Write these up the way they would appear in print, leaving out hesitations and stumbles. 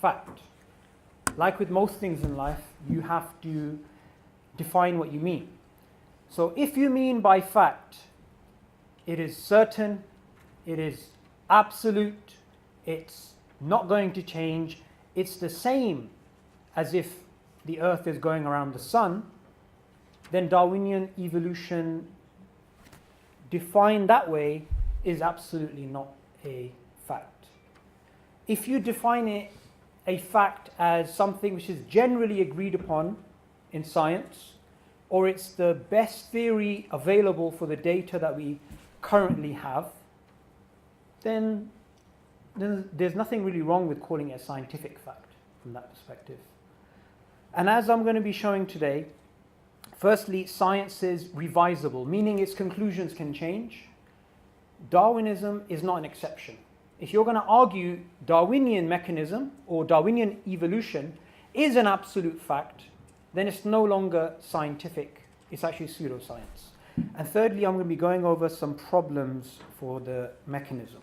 fact. Like with most things in life, you have to define what you mean. So if you mean by fact, it is certain, it is absolute, it's not going to change, it's the same as if the earth is going around the sun, then Darwinian evolution defined that way is absolutely not a fact. If you define it a fact as something which is generally agreed upon in science, or it's the best theory available for the data that we currently have, then there's nothing really wrong with calling it a scientific fact from that perspective. And as I'm going to be showing today, firstly, science is revisable, meaning its conclusions can change. Darwinism is not an exception. If you're going to argue Darwinian mechanism or Darwinian evolution is an absolute fact, then it's no longer scientific, it's actually pseudoscience. And thirdly, I'm going to be going over some problems for the mechanism.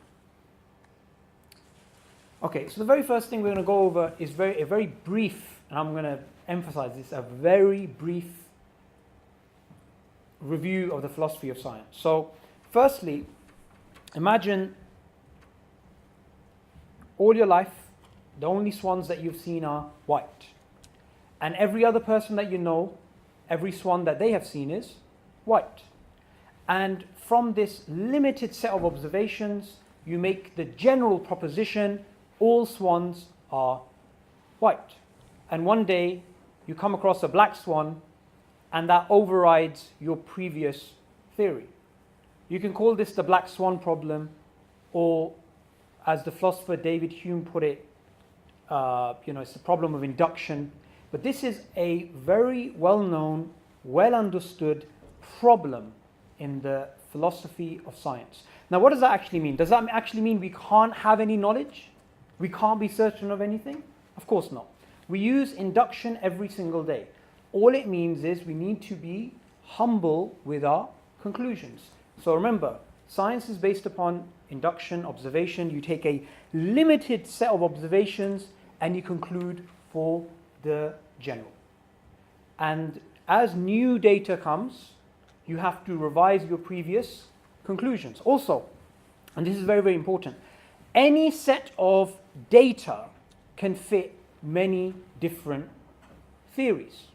Okay, so the very first thing we're going to go over is a very brief, and I'm going to emphasize this, a very brief review of the philosophy of science. So, firstly, imagine all your life, the only swans that you've seen are white. And every other person that you know, every swan that they have seen is white. And from this limited set of observations, you make the general proposition, all swans are white. And one day, you come across a black swan, and that overrides your previous theory. You can call this the black swan problem, or as the philosopher David Hume put it, it's the problem of induction. But this is a very well-known, well-understood problem in the philosophy of science. Now, what does that actually mean? Does that actually mean we can't have any knowledge? We can't be certain of anything? Of course not. We use induction every single day. All it means is we need to be humble with our conclusions. So remember, science is based upon induction, observation. You take a limited set of observations and you conclude for the general. And as new data comes, you have to revise your previous conclusions. Also, and this is very, very important, any set of data can fit many different theories.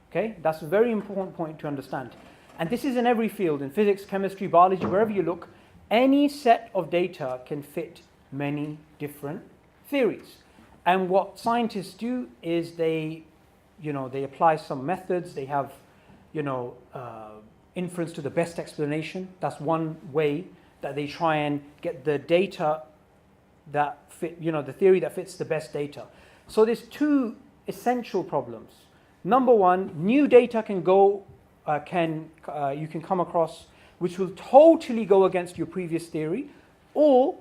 Okay, that's a very important point to understand. And this is in every field, in physics, chemistry, biology, wherever you look, any set of data can fit many different theories. And what scientists do is they apply some methods, they have, inference to the best explanation. That's one way that they try and get the data that fit, the theory that fits the best data. So there's two essential problems. Number one, new data you can come across which will totally go against your previous theory, or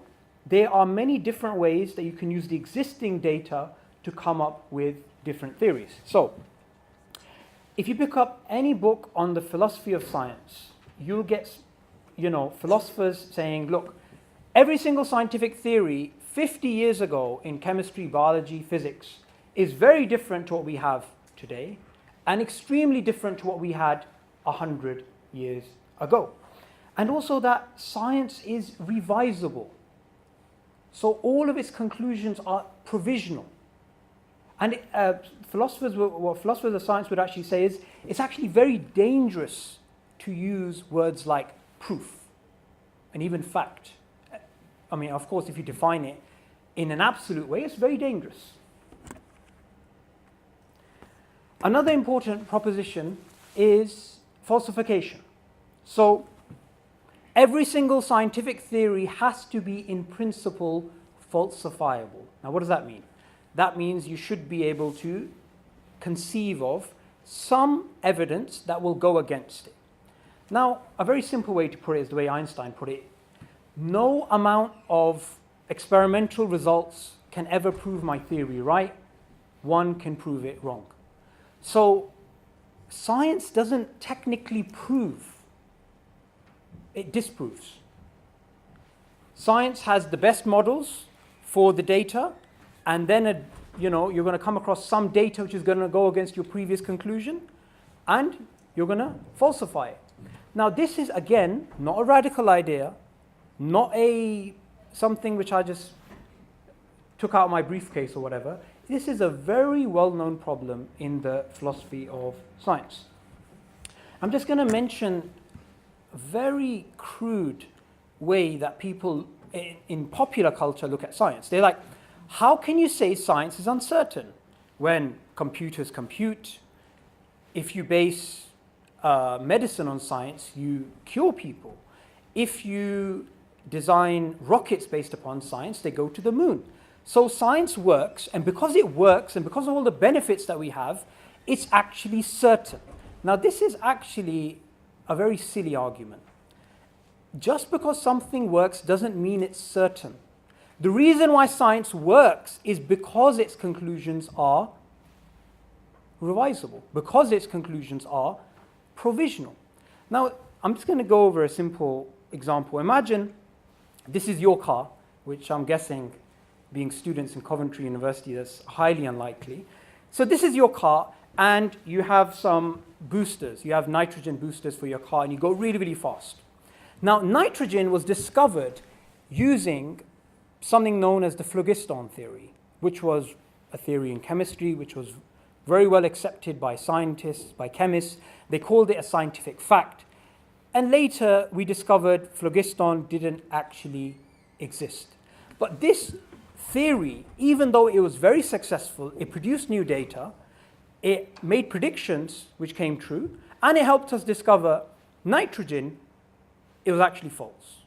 there are many different ways that you can use the existing data to come up with different theories. So, if you pick up any book on the philosophy of science, you'll get, philosophers saying, look, every single scientific theory 50 years ago in chemistry, biology, physics is very different to what we have today, and extremely different to what we had 100 years ago. And also that science is revisable. So all of its conclusions are provisional. And what philosophers of science would actually say is, it's actually very dangerous to use words like proof and even fact. I mean, of course, if you define it in an absolute way, it's very dangerous. Another important proposition is falsification. So every single scientific theory has to be, in principle, falsifiable. Now, what does that mean? That means you should be able to conceive of some evidence that will go against it. Now, a very simple way to put it is the way Einstein put it. No amount of experimental results can ever prove my theory right. One can prove it wrong. So, science doesn't technically prove, it disproves. Science has the best models for the data, and then you're going to come across some data which is going to go against your previous conclusion, and you're going to falsify it. Now, this is, again, not a radical idea, not something which I just took out of my briefcase or whatever. This is a very well-known problem in the philosophy of science. I'm just going to mention a very crude way that people in popular culture look at science. They're like, how can you say science is uncertain when computers compute? If you base medicine on science, you cure people. If you design rockets based upon science, they go to the moon. So science works, and because it works, and because of all the benefits that we have, it's actually certain. Now, this is actually a very silly argument. Just because something works doesn't mean it's certain. The reason why science works is because its conclusions are revisable, because its conclusions are provisional. Now, I'm just going to go over a simple example. Imagine this is your car, which I'm guessing, being students in Coventry University, that's highly unlikely. So this is your car, and you have some boosters. You have nitrogen boosters for your car, and you go really, really fast. Now, nitrogen was discovered using something known as the phlogiston theory, which was a theory in chemistry, which was very well accepted by scientists, by chemists. They called it a scientific fact. And later, we discovered phlogiston didn't actually exist. But this theory, even though it was very successful, it produced new data, it made predictions which came true, and it helped us discover nitrogen, it was actually false.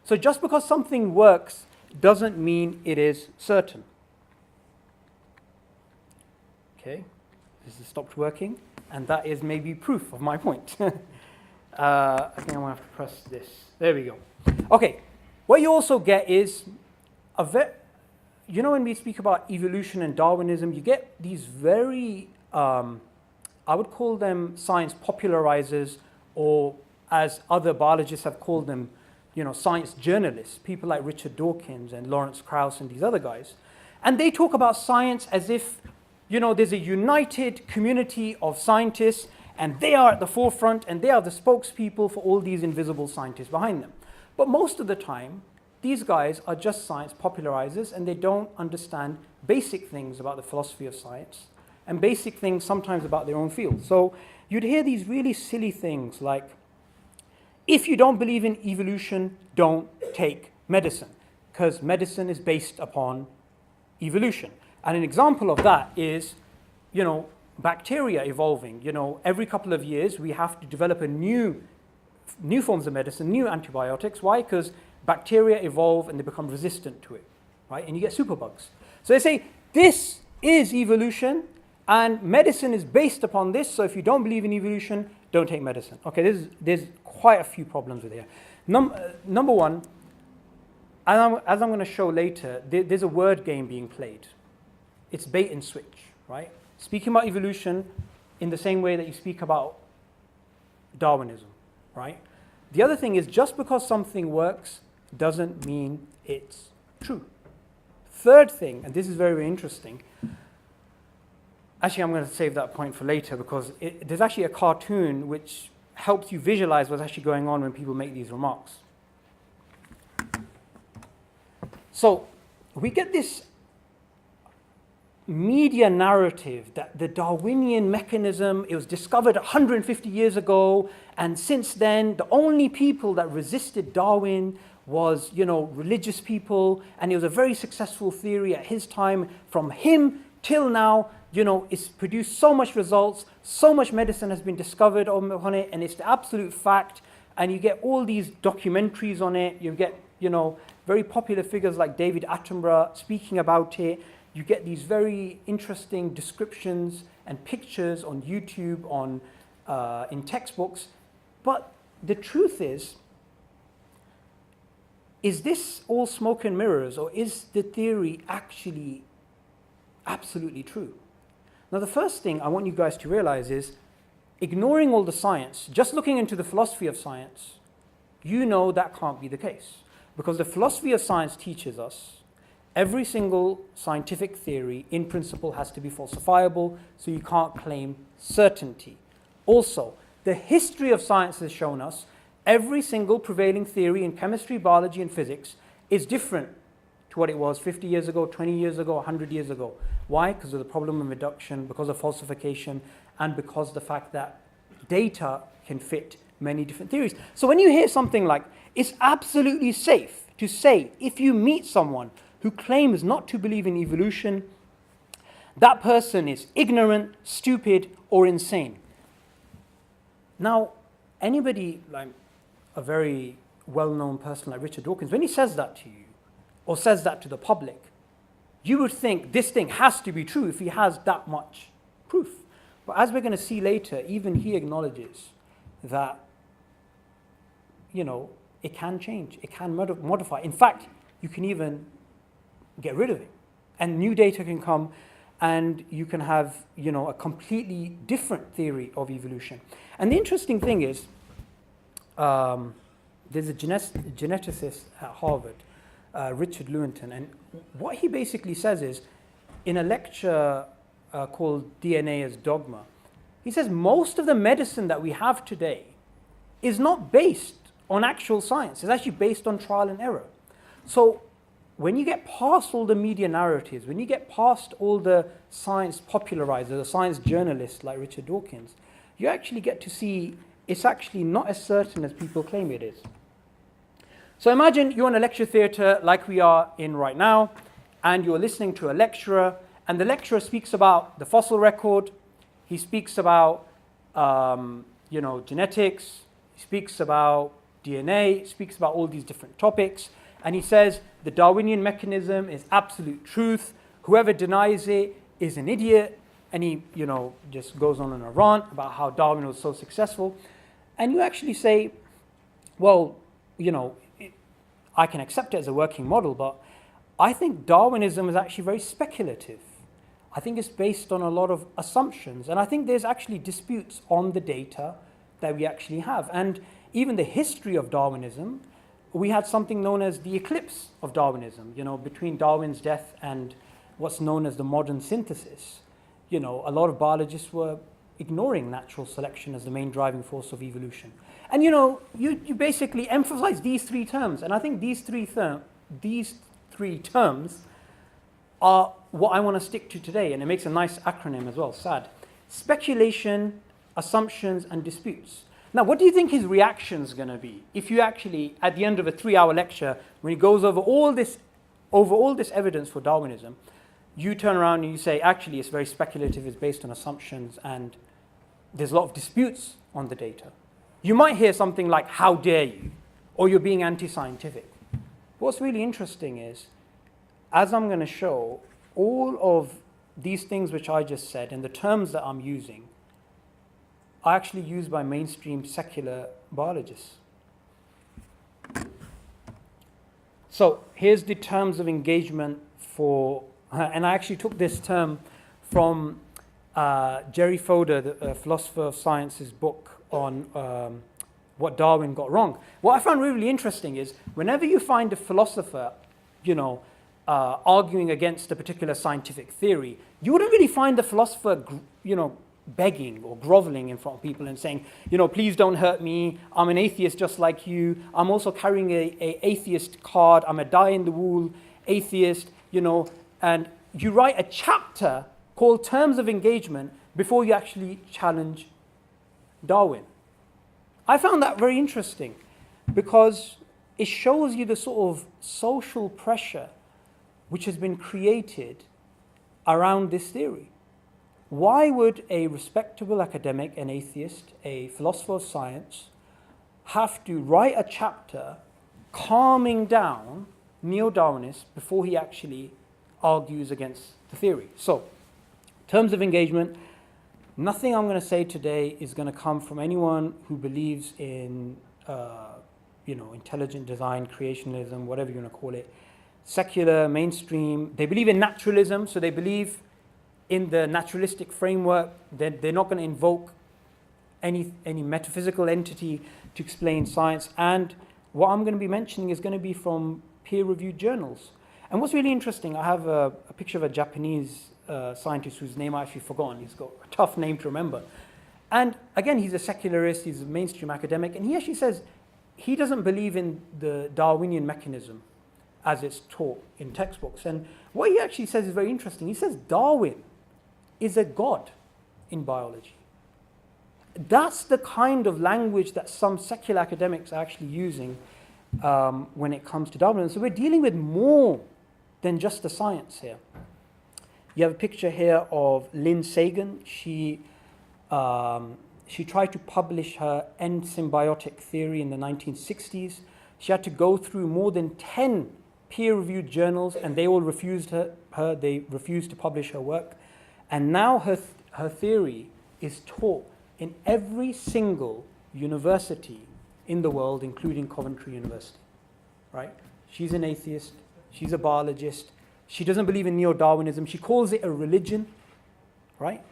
So just because something works doesn't mean it is certain. Okay, this has stopped working, and that is maybe proof of my point. I think I'm going to have to press this. There we go. Okay, what you also get is, when we speak about evolution and Darwinism, you get these very, I would call them science popularizers, or as other biologists have called them, science journalists, people like Richard Dawkins and Lawrence Krauss and these other guys. And they talk about science as if, there's a united community of scientists, and they are at the forefront, and they are the spokespeople for all these invisible scientists behind them. But most of the time, these guys are just science popularizers, and they don't understand basic things about the philosophy of science, and basic things sometimes about their own field. So you'd hear these really silly things like, if you don't believe in evolution, don't take medicine, because medicine is based upon evolution. And an example of that is, bacteria evolving. Every couple of years we have to develop new forms of medicine, new antibiotics. Why? Because bacteria evolve and they become resistant to it, right? And you get superbugs. So they say, this is evolution, and medicine is based upon this, so if you don't believe in evolution, don't take medicine. Okay, there's quite a few problems with here. Number one, as I'm going to show later, there's a word game being played. It's bait and switch, right? Speaking about evolution in the same way that you speak about Darwinism, right? The other thing is, just because something works doesn't mean it's true. Third thing, and this is very, very interesting. Actually, I'm going to save that point for later, because there's actually a cartoon which helps you visualize what's actually going on when people make these remarks. So we get this media narrative that the Darwinian mechanism, it was discovered 150 years ago, and since then the only people that resisted Darwin was, religious people, and it was a very successful theory at his time. From him till now, it's produced so much results, so much medicine has been discovered on it, and it's the absolute fact. And you get all these documentaries on it. You get, very popular figures like David Attenborough speaking about it. You get these very interesting descriptions and pictures on YouTube, in textbooks. But the truth is this all smoke and mirrors, or is the theory actually absolutely true? Now, the first thing I want you guys to realize is, ignoring all the science, just looking into the philosophy of science, that can't be the case. Because the philosophy of science teaches us every single scientific theory in principle has to be falsifiable, so you can't claim certainty. Also, the history of science has shown us every single prevailing theory in chemistry, biology, and physics is different to what it was 50 years ago, 20 years ago, 100 years ago. Why? Because of the problem of reduction, because of falsification, and because of the fact that data can fit many different theories. So when you hear something like, it's absolutely safe to say, if you meet someone who claims not to believe in evolution, that person is ignorant, stupid, or insane. Now, anybody like a very well-known person like Richard Dawkins, when he says that to you, or says that to the public, you would think this thing has to be true if he has that much proof. But as we're going to see later, even he acknowledges that, it can change, it can modify. In fact, you can even get rid of it. And new data can come, and you can have, a completely different theory of evolution. And the interesting thing is, there's a geneticist at Harvard, Richard Lewontin, and what he basically says is, in a lecture called DNA as Dogma, he says most of the medicine that we have today is not based on actual science. It's actually based on trial and error. So when you get past all the media narratives, when you get past all the science popularizers, the science journalists like Richard Dawkins, you actually get to see it's actually not as certain as people claim it is. So imagine you're in a lecture theatre like we are in right now, and you're listening to a lecturer, and the lecturer speaks about the fossil record, he speaks about genetics, he speaks about DNA, speaks about all these different topics, and he says the Darwinian mechanism is absolute truth, whoever denies it is an idiot, and he just goes on a rant about how Darwin was so successful. And you actually say, well, I can accept it as a working model, but I think Darwinism is actually very speculative. I think it's based on a lot of assumptions, and I think there's actually disputes on the data that we actually have. And even the history of Darwinism, we had something known as the eclipse of Darwinism, between Darwin's death and what's known as the modern synthesis. A lot of biologists were ignoring natural selection as the main driving force of evolution. And you basically emphasize these three terms, and I think these three terms are what I want to stick to today, and it makes a nice acronym as well, SAD. Speculation, assumptions, and disputes. Now, what do you think his reaction is going to be if you actually, at the end of a 3-hour lecture, when he goes over all this evidence for Darwinism, you turn around and you say, actually, it's very speculative, it's based on assumptions, and there's a lot of disputes on the data. You might hear something like, how dare you, or you're being anti-scientific. What's really interesting is, as I'm going to show, all of these things which I just said and the terms that I'm using are actually used by mainstream secular biologists. So here's the terms of engagement for, and I actually took this term from Jerry Fodor, the philosopher of science's book on what Darwin got wrong. What I found really interesting is whenever you find a philosopher, arguing against a particular scientific theory, you wouldn't really find the philosopher, begging or groveling in front of people and saying, please don't hurt me. I'm an atheist just like you. I'm also carrying a atheist card. I'm a die-in-the-wool atheist, and you write a chapter called Terms of Engagement before you actually challenge Darwin. I found that very interesting because it shows you the sort of social pressure which has been created around this theory. Why would a respectable academic, an atheist, a philosopher of science, have to write a chapter calming down neo-Darwinists before he actually argues against the theory? So, terms of engagement, nothing I'm going to say today is going to come from anyone who believes in, intelligent design, creationism, whatever you want to call it, secular, mainstream. They believe in naturalism, so they believe in the naturalistic framework. They're not going to invoke any metaphysical entity to explain science. And what I'm going to be mentioning is going to be from peer-reviewed journals. And what's really interesting, I have a picture of a Japanese scientist whose name I actually forgotten. He's got a tough name to remember. And again, he's a secularist, he's a mainstream academic, and he actually says he doesn't believe in the Darwinian mechanism as it's taught in textbooks. And what he actually says is very interesting. He says Darwin is a god in biology. That's the kind of language that some secular academics are actually using when it comes to Darwinism. So we're dealing with more than just the science here. You have a picture here of Lynn Sagan. She tried to publish her end symbiotic theory in the 1960s. She had to go through more than 10 peer-reviewed journals, and they all refused her. They refused to publish her work. And now her theory is taught in every single university in the world, including Coventry University, right? She's an atheist. She's a biologist. She doesn't believe in neo-Darwinism. She calls it a religion, right?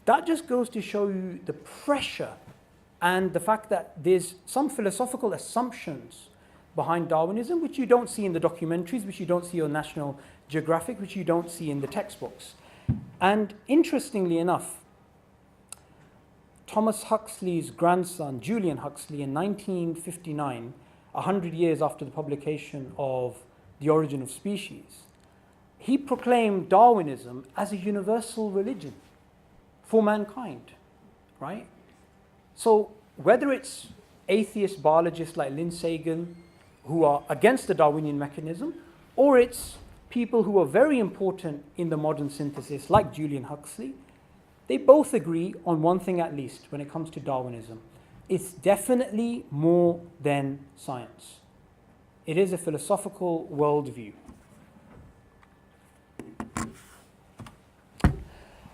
That just goes to show you the pressure and the fact that there's some philosophical assumptions behind Darwinism, which you don't see in the documentaries, which you don't see on National Geographic, which you don't see in the textbooks. And interestingly enough, Thomas Huxley's grandson, Julian Huxley, in 1959, 100 years after the publication of The Origin of Species, he proclaimed Darwinism as a universal religion for mankind, right? So whether it's atheist biologists like Lynn Sagan, who are against the Darwinian mechanism, or it's people who are very important in the modern synthesis, like Julian Huxley, they both agree on one thing at least when it comes to Darwinism. It's definitely more than science. It is a philosophical worldview.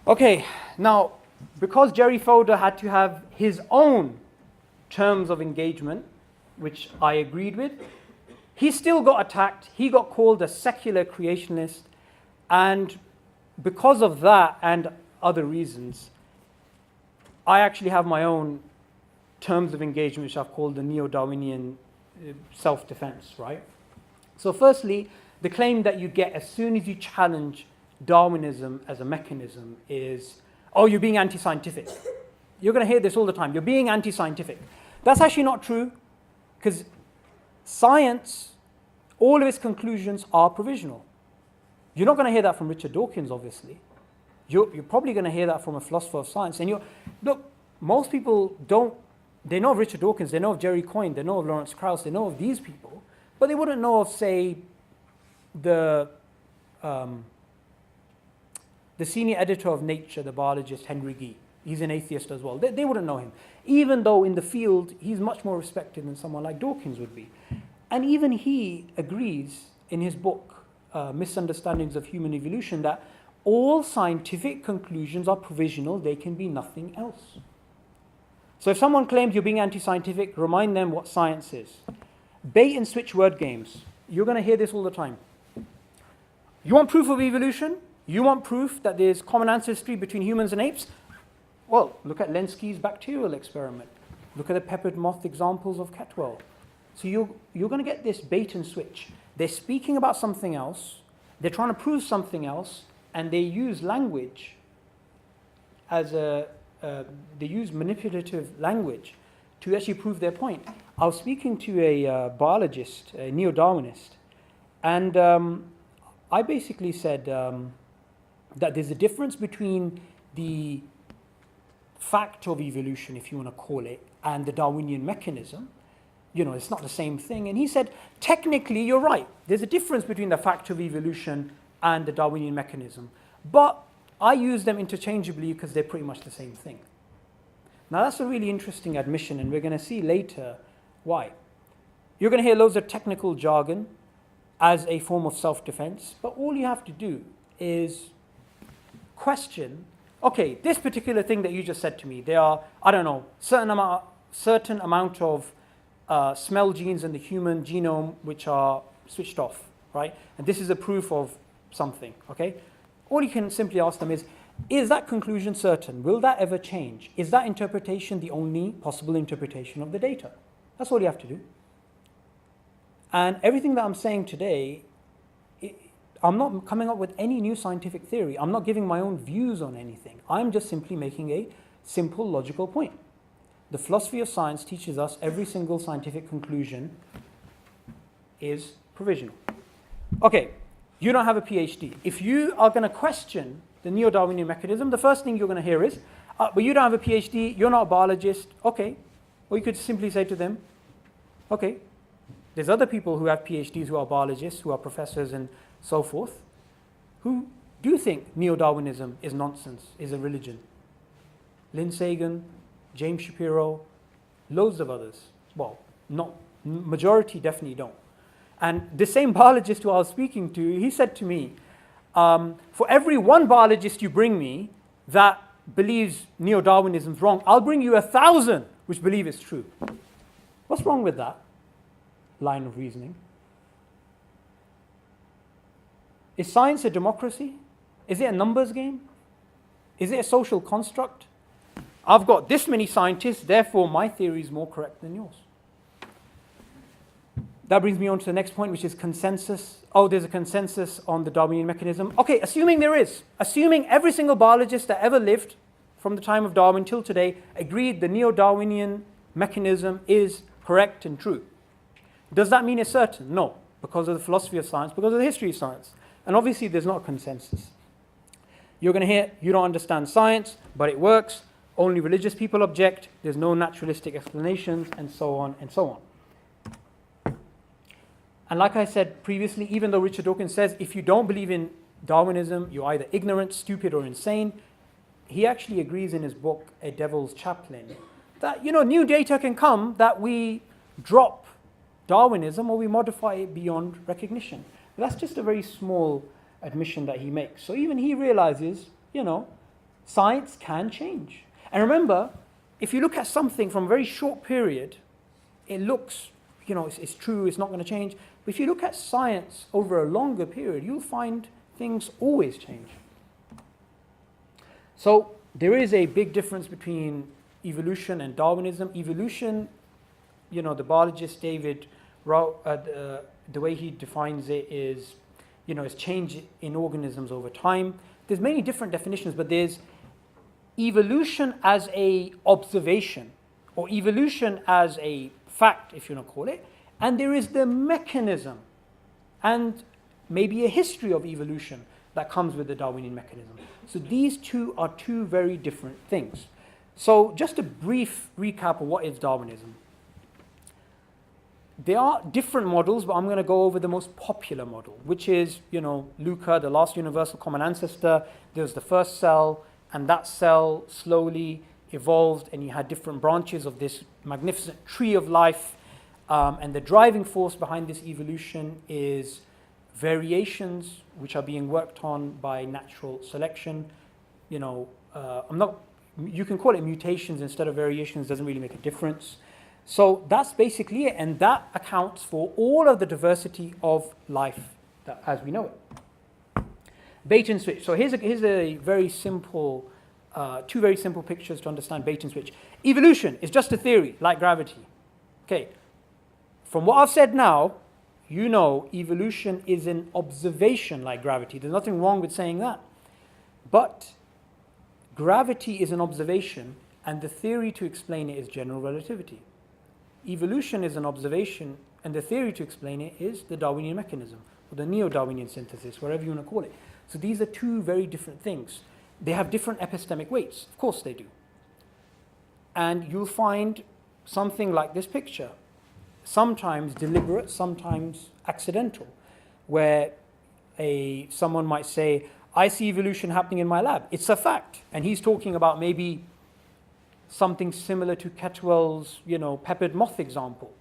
Okay, now, because Jerry Fodor had to have his own terms of engagement, which I agreed with, he still got attacked. He got called a secular creationist. And because of that and other reasons, I actually have my own terms of engagement, which I've called the neo-Darwinian self-defense, right? So firstly, the claim that you get as soon as you challenge Darwinism as a mechanism is, oh, you're being anti-scientific. You're going to hear this all the time. You're being anti-scientific. That's actually not true, because science, all of its conclusions are provisional. You're not going to hear that from Richard Dawkins, obviously. You're probably going to hear that from a philosopher of science. And look, most people don't, they know of Richard Dawkins, they know of Jerry Coyne, they know of Lawrence Krauss, they know of these people, but they wouldn't know of, say, the senior editor of Nature, the biologist Henry Gee. He's an atheist as well. They wouldn't know him, even though in the field he's much more respected than someone like Dawkins would be. And even he agrees in his book, Misunderstandings of Human Evolution, that all scientific conclusions are provisional, they can be nothing else. So if someone claims you're being anti-scientific, remind them what science is. Bait and switch word games. You're going to hear this all the time. You want proof of evolution? You want proof that there's common ancestry between humans and apes? Well, look at Lenski's bacterial experiment. Look at the peppered moth examples of Ketwell. So you're going to get this bait and switch. They're speaking about something else, they're trying to prove something else, and they use language as they use manipulative language to actually prove their point. I was speaking to a biologist, a neo-Darwinist, and I basically said that there's a difference between the fact of evolution, if you want to call it, and the Darwinian mechanism. You know, it's not the same thing. And he said, technically, you're right. There's a difference between the fact of evolution and the Darwinian mechanism. But I use them interchangeably because they're pretty much the same thing. Now, that's a really interesting admission, and we're going to see later why. You're going to hear loads of technical jargon as a form of self-defense, but all you have to do is question, okay, this particular thing that you just said to me, there are, I don't know, certain amount of smell genes in the human genome which are switched off, right? And this is a proof of something, okay? All you can simply ask them is that conclusion certain? Will that ever change? Is that interpretation the only possible interpretation of the data? That's all you have to do. And everything that I'm saying today, I'm not coming up with any new scientific theory. I'm not giving my own views on anything. I'm just simply making a simple logical point. The philosophy of science teaches us every single scientific conclusion is provisional. Okay, you don't have a PhD. If you are going to question the neo-Darwinian mechanism, the first thing you're going to hear is, but you don't have a PhD, you're not a biologist. Okay, or you could simply say to them, okay, there's other people who have PhDs who are biologists, who are professors and so forth, who do think neo-Darwinism is nonsense, is a religion. Lynn Sagan, James Shapiro, loads of others. Well, not majority definitely don't. And the same biologist who I was speaking to, he said to me, for every one biologist you bring me that believes neo-Darwinism is wrong, I'll bring you 1,000 which believe it's true. What's wrong with that line of reasoning? Is science a democracy? Is it a numbers game? Is it a social construct? I've got this many scientists, therefore my theory is more correct than yours. That brings me on to the next point, which is consensus. Oh, there's a consensus on the Darwinian mechanism. Okay, assuming there is, assuming every single biologist that ever lived from the time of Darwin till today agreed the neo-Darwinian mechanism is correct and true. Does that mean it's certain? No, because of the philosophy of science, because of the history of science. And obviously there's not a consensus. You're going to hear, you don't understand science, but it works. Only religious people object. There's no naturalistic explanations, and so on and so on. And like I said previously, even though Richard Dawkins says if you don't believe in Darwinism, you're either ignorant, stupid, or insane, he actually agrees in his book, A Devil's Chaplain, that, new data can come that we drop Darwinism or we modify it beyond recognition. But that's just a very small admission that he makes. So even he realizes, science can change. And remember, if you look at something from a very short period, it looks, it's true, it's not going to change. But if you look at science over a longer period, you'll find things always change. So there is a big difference between evolution and Darwinism. Evolution, the biologist David wrote, the way he defines it is, it's change in organisms over time. There's many different definitions, but there's evolution as a observation, or evolution as a fact, if you want to call it, and there is the mechanism and maybe a history of evolution that comes with the Darwinian mechanism. So these two are two very different things. So just a brief recap of what is Darwinism. There are different models, but I'm going to go over the most popular model, which is, Luca, the last universal common ancestor. There's the first cell, and that cell slowly evolved, and you had different branches of this magnificent tree of life. And the driving force behind this evolution is variations which are being worked on by natural selection. You can call it mutations instead of variations, doesn't really make a difference. So that's basically it, and that accounts for all of the diversity of life as we know it. Bait and switch. So here's a very simple, two very simple pictures to understand bait and switch. Evolution is just a theory, like gravity. Okay. From what I've said now, evolution is an observation like gravity. There's nothing wrong with saying that. But gravity is an observation, and the theory to explain it is general relativity. Evolution is an observation, and the theory to explain it is the Darwinian mechanism, or the neo-Darwinian synthesis, whatever you want to call it. So these are two very different things. They have different epistemic weights. Of course they do. And you'll find something like this picture, sometimes deliberate, sometimes accidental, where someone might say, I see evolution happening in my lab. It's a fact. And he's talking about maybe something similar to Ketwell's, peppered moth example.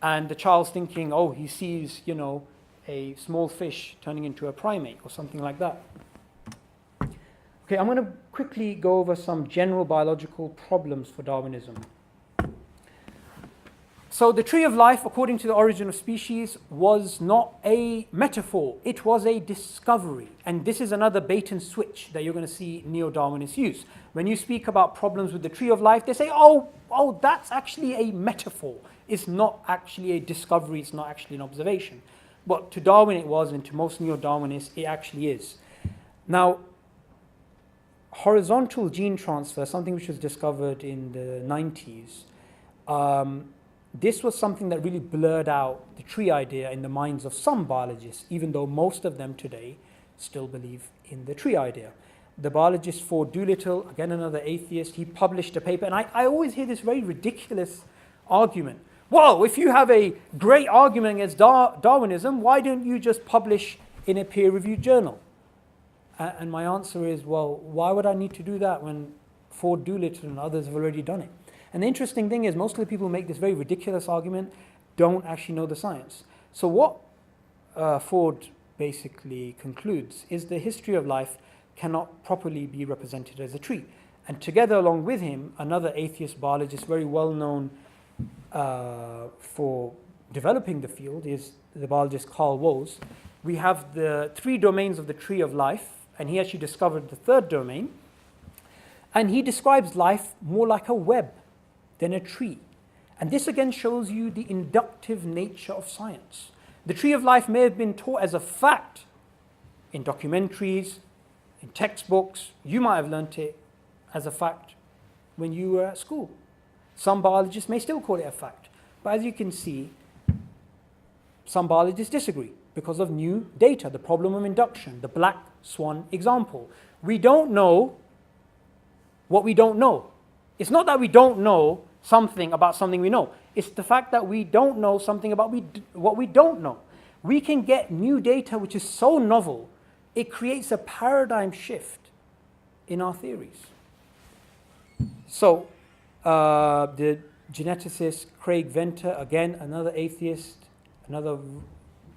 And the child's thinking, oh, he sees, a small fish turning into a primate or something like that. Okay, I'm going to quickly go over some general biological problems for Darwinism. So the tree of life, according to the Origin of Species, was not a metaphor. It was a discovery. And this is another bait and switch that you're going to see neo-Darwinists use. When you speak about problems with the tree of life, they say, oh, that's actually a metaphor. It's not actually a discovery. It's not actually an observation. But to Darwin it was, and to most neo-Darwinists it actually is. Now, horizontal gene transfer, something which was discovered in the 90s, this was something that really blurred out the tree idea in the minds of some biologists, even though most of them today still believe in the tree idea. The biologist Ford Doolittle, again another atheist, he published a paper, and I always hear this very ridiculous argument. Well, if you have a great argument against Darwinism, why don't you just publish in a peer-reviewed journal? And my answer is, well, why would I need to do that when Ford Doolittle and others have already done it? And the interesting thing is, most of the people who make this very ridiculous argument don't actually know the science. So what Ford basically concludes is the history of life cannot properly be represented as a tree. And together along with him, another atheist biologist, very well known for developing the field, is the biologist Carl Woese. We have the 3 domains of the tree of life, and he actually discovered the 3rd domain. And he describes life more like a web than a tree. And this again shows you the inductive nature of science. The tree of life may have been taught as a fact in documentaries, in textbooks. You might have learnt it as a fact when you were at school. Some biologists may still call it a fact. But as you can see, some biologists disagree because of new data, the problem of induction, the black swan example. We don't know what we don't know. It's not that we don't know something about something we know. It's the fact that we don't know something about what we don't know. We can get new data which is so novel, it creates a paradigm shift in our theories. So, the geneticist Craig Venter, again, another atheist, another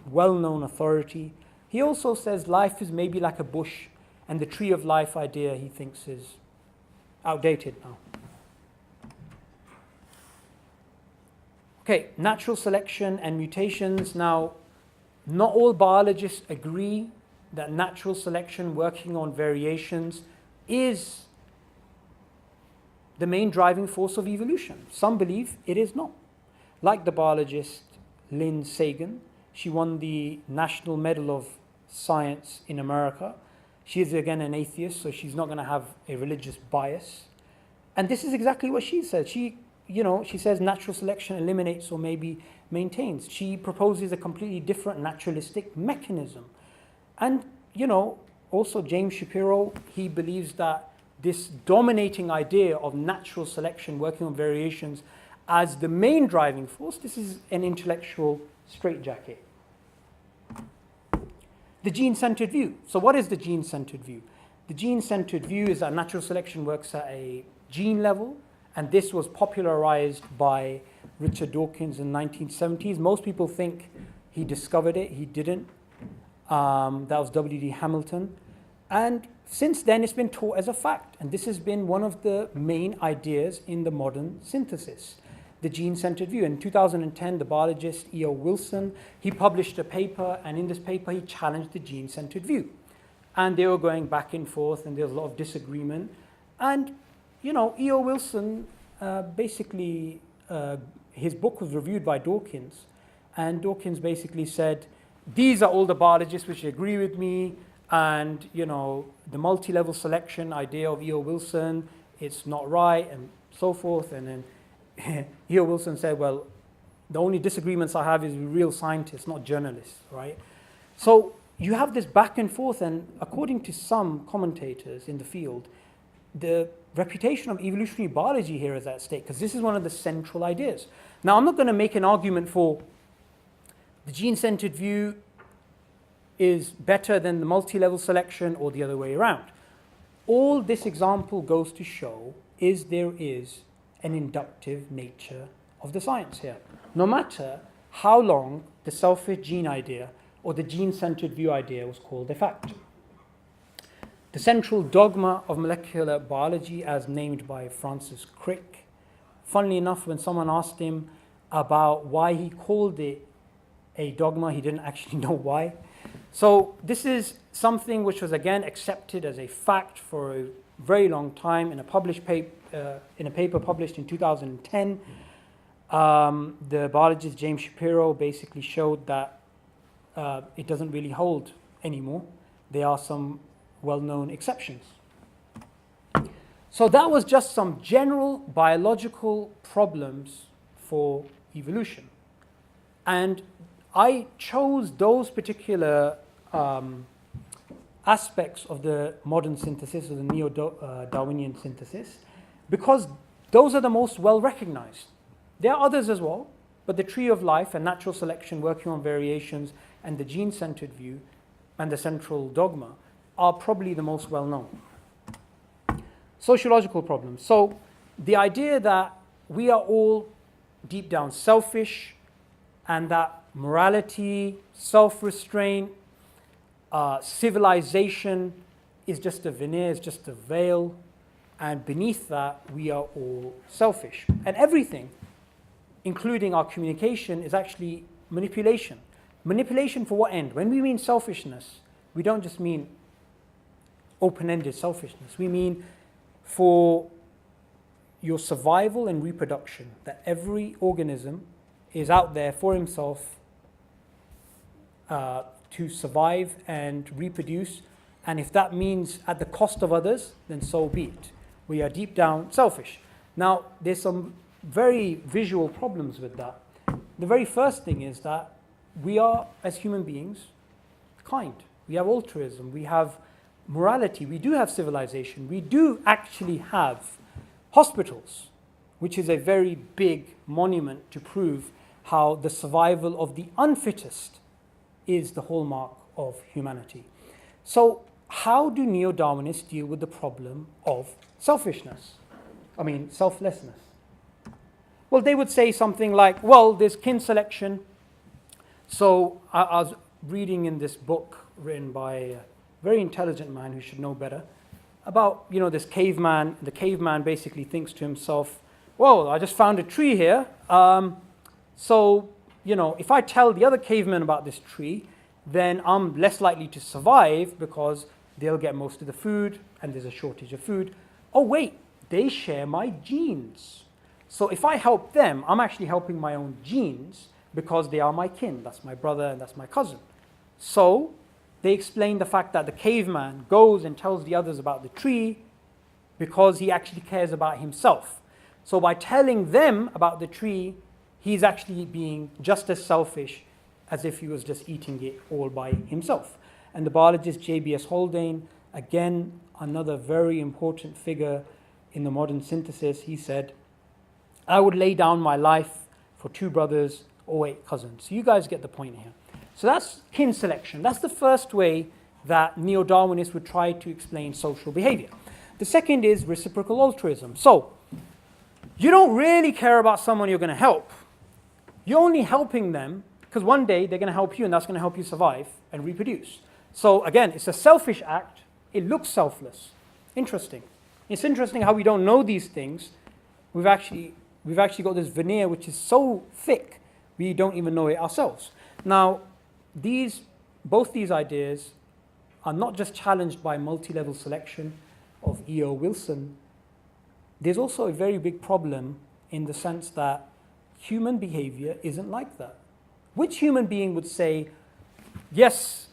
well-known authority, he also says life is maybe like a bush, and the tree of life idea he thinks is outdated now. Okay, natural selection and mutations. Now, not all biologists agree that natural selection working on variations is the main driving force of evolution. Some believe it is not. Like the biologist Lynn Sagan, she won the National Medal of Science in America. She is again an atheist, so she's not going to have a religious bias. And this is exactly what she says. She says natural selection eliminates or maybe maintains. She proposes a completely different naturalistic mechanism. And, also James Shapiro, he believes that this dominating idea of natural selection working on variations as the main driving force, this is an intellectual straitjacket. The gene-centered view. So what is the gene-centered view? The gene-centered view is that natural selection works at a gene level, and this was popularized by Richard Dawkins in the 1970s. Most people think he discovered it. He didn't. That was W.D. Hamilton. And since then, it's been taught as a fact. And this has been one of the main ideas in the modern synthesis, the gene-centered view. In 2010, the biologist E.O. Wilson, he published a paper, and in this paper, he challenged the gene-centered view. And they were going back and forth, and there was a lot of disagreement. And, E.O. Wilson, basically, his book was reviewed by Dawkins, and Dawkins basically said, these are all the biologists which agree with me, and, the multi-level selection idea of E.O. Wilson, it's not right, and so forth. And then E.O. Wilson said, well, the only disagreements I have is with real scientists, not journalists, right? So you have this back and forth, and according to some commentators in the field, the reputation of evolutionary biology here is at stake, because this is one of the central ideas. Now, I'm not going to make an argument for the gene-centered view is better than the multi-level selection or the other way around. All this example goes to show is there is an inductive nature of the science here. No matter how long the selfish gene idea or the gene-centered view idea was called a fact. The central dogma of molecular biology, as named by Francis Crick, funnily enough, when someone asked him about why he called it a dogma, he didn't actually know why. So this is something which was again accepted as a fact for a very long time in a paper published in 2010. The biologist James Shapiro basically showed that it doesn't really hold anymore. There are some well-known exceptions. So that was just some general biological problems for evolution. And I chose those particular aspects of the modern synthesis, or the neo-Darwinian synthesis, because those are the most well recognized. There are others as well, but the tree of life and natural selection working on variations and the gene-centered view and the central dogma are probably the most well known. Sociological problems. So the idea that we are all deep down selfish, and that morality, self-restraint, civilization is just a veneer, is just a veil, and beneath that we are all selfish. And everything, including our communication, is actually manipulation. Manipulation for what end? When we mean selfishness, we don't just mean open-ended selfishness. We mean for your survival and reproduction, that every organism is out there for himself to survive and reproduce, and if that means at the cost of others, then so be it. We are deep down selfish. Now, there's some very visual problems with that. The very first thing is that we are, as human beings, kind. We have altruism, we have morality, we do have civilization, we do actually have hospitals, which is a very big monument to prove how the survival of the unfittest is the hallmark of humanity. So how do neo-Darwinists deal with the problem of selfishness? Selflessness. Well, they would say something like, well, there's kin selection. So I was reading in this book written by a very intelligent man who should know better, about, this caveman. The caveman basically thinks to himself, well, I just found a tree here. If I tell the other cavemen about this tree, then I'm less likely to survive because they'll get most of the food and there's a shortage of food. Oh, wait, they share my genes. So if I help them, I'm actually helping my own genes because they are my kin. That's my brother and that's my cousin. So they explain the fact that the caveman goes and tells the others about the tree because he actually cares about himself. So by telling them about the tree, he's actually being just as selfish as if he was just eating it all by himself. And the biologist J.B.S. Haldane, again, another very important figure in the modern synthesis, he said, I would lay down my life for 2 brothers or 8 cousins. So you guys get the point here. So that's kin selection. That's the first way that neo-Darwinists would try to explain social behavior. The second is reciprocal altruism. So you don't really care about someone you're going to help. You're only helping them because one day they're going to help you, and that's going to help you survive and reproduce. So again, it's a selfish act. It looks selfless. Interesting. It's interesting how we don't know these things. We've actually got this veneer which is so thick we don't even know it ourselves. Now, both these ideas are not just challenged by multi-level selection of E.O. Wilson. There's also a very big problem in the sense that human behavior isn't like that. Which human being would say, yes,